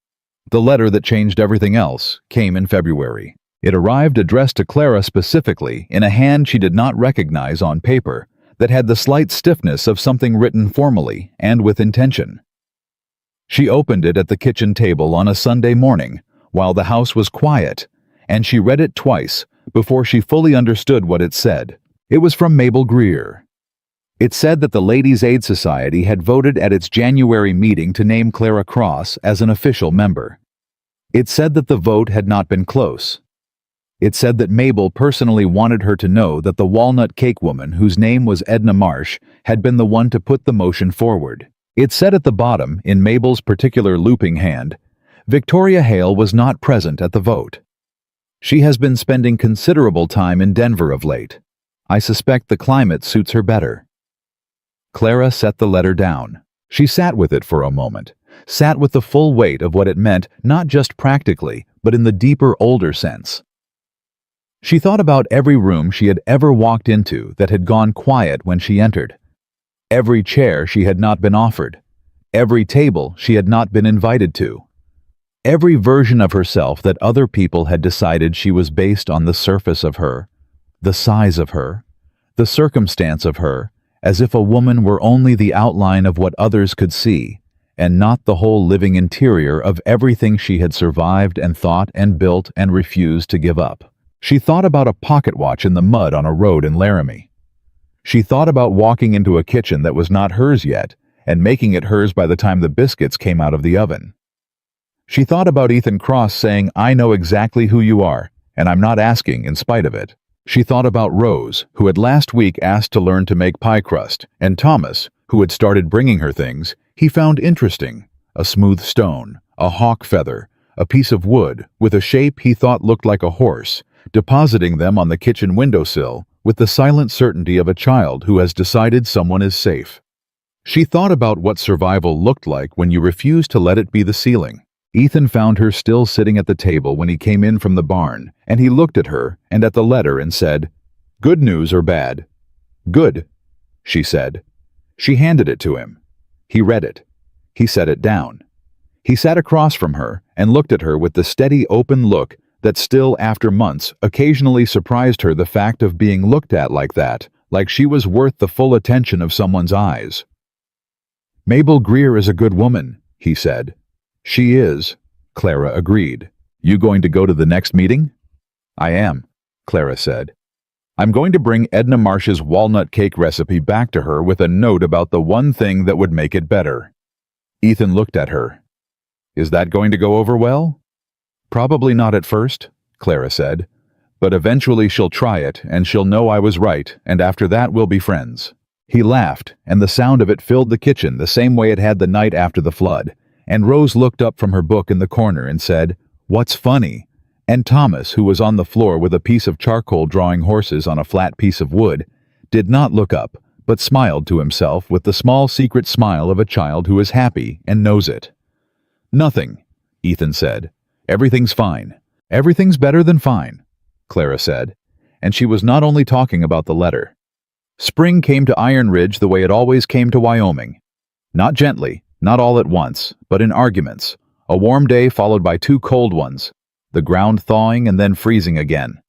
The letter that changed everything else came in February. It arrived addressed to Clara specifically in a hand she did not recognize on paper that had the slight stiffness of something written formally and with intention. She opened it at the kitchen table on a Sunday morning while the house was quiet, and she read it twice before she fully understood what it said. It was from Mabel Greer. It said that the Ladies' Aid Society had voted at its January meeting to name Clara Cross as an official member. It said that the vote had not been close. It said that Mabel personally wanted her to know that the walnut cake woman, whose name was Edna Marsh, had been the one to put the motion forward. It said at the bottom, in Mabel's particular looping hand, Victoria Hale was not present at the vote. She has been spending considerable time in Denver of late. I suspect the climate suits her better. Clara set the letter down. She sat with it for a moment, sat with the full weight of what it meant, not just practically, but in the deeper, older sense. She thought about every room she had ever walked into that had gone quiet when she entered. Every chair she had not been offered. Every table she had not been invited to. Every version of herself that other people had decided she was based on the surface of her, the size of her, the circumstance of her, as if a woman were only the outline of what others could see, and not the whole living interior of everything she had survived and thought and built and refused to give up. She thought about a pocket watch in the mud on a road in Laramie. She thought about walking into a kitchen that was not hers yet, and making it hers by the time the biscuits came out of the oven. She thought about Ethan Cross saying, "I know exactly who you are, and I'm not asking in spite of it." She thought about Rose, who had last week asked to learn to make pie crust, and Thomas, who had started bringing her things he found interesting: a smooth stone, a hawk feather, a piece of wood with a shape he thought looked like a horse, depositing them on the kitchen windowsill with the silent certainty of a child who has decided someone is safe. She thought about what survival looked like when you refused to let it be the ceiling. Ethan found her still sitting at the table when he came in from the barn, and he looked at her and at the letter and said, "Good news or bad?" "Good," she said. She handed it to him. He read it. He set it down. He sat across from her and looked at her with the steady, open look that still, after months, occasionally surprised her, the fact of being looked at like that, like she was worth the full attention of someone's eyes. "Mabel Greer is a good woman," he said. "She is," Clara agreed. "You going to go to the next meeting?" "I am," Clara said. "I'm going to bring Edna Marsh's walnut cake recipe back to her with a note about the one thing that would make it better." Ethan looked at her. "Is that going to go over well?" "Probably not at first," Clara said. "But eventually she'll try it, and she'll know I was right, and after that we'll be friends." He laughed, and the sound of it filled the kitchen the same way it had the night after the flood. And Rose looked up from her book in the corner and said, "What's funny?" And Thomas, who was on the floor with a piece of charcoal drawing horses on a flat piece of wood, did not look up, but smiled to himself with the small secret smile of a child who is happy and knows it. "Nothing," Ethan said. "Everything's fine." "Everything's better than fine," Clara said. And she was not only talking about the letter. Spring came to Iron Ridge the way it always came to Wyoming. Not gently, not all at once, but in arguments. A warm day followed by 2 cold ones, the ground thawing and then freezing again.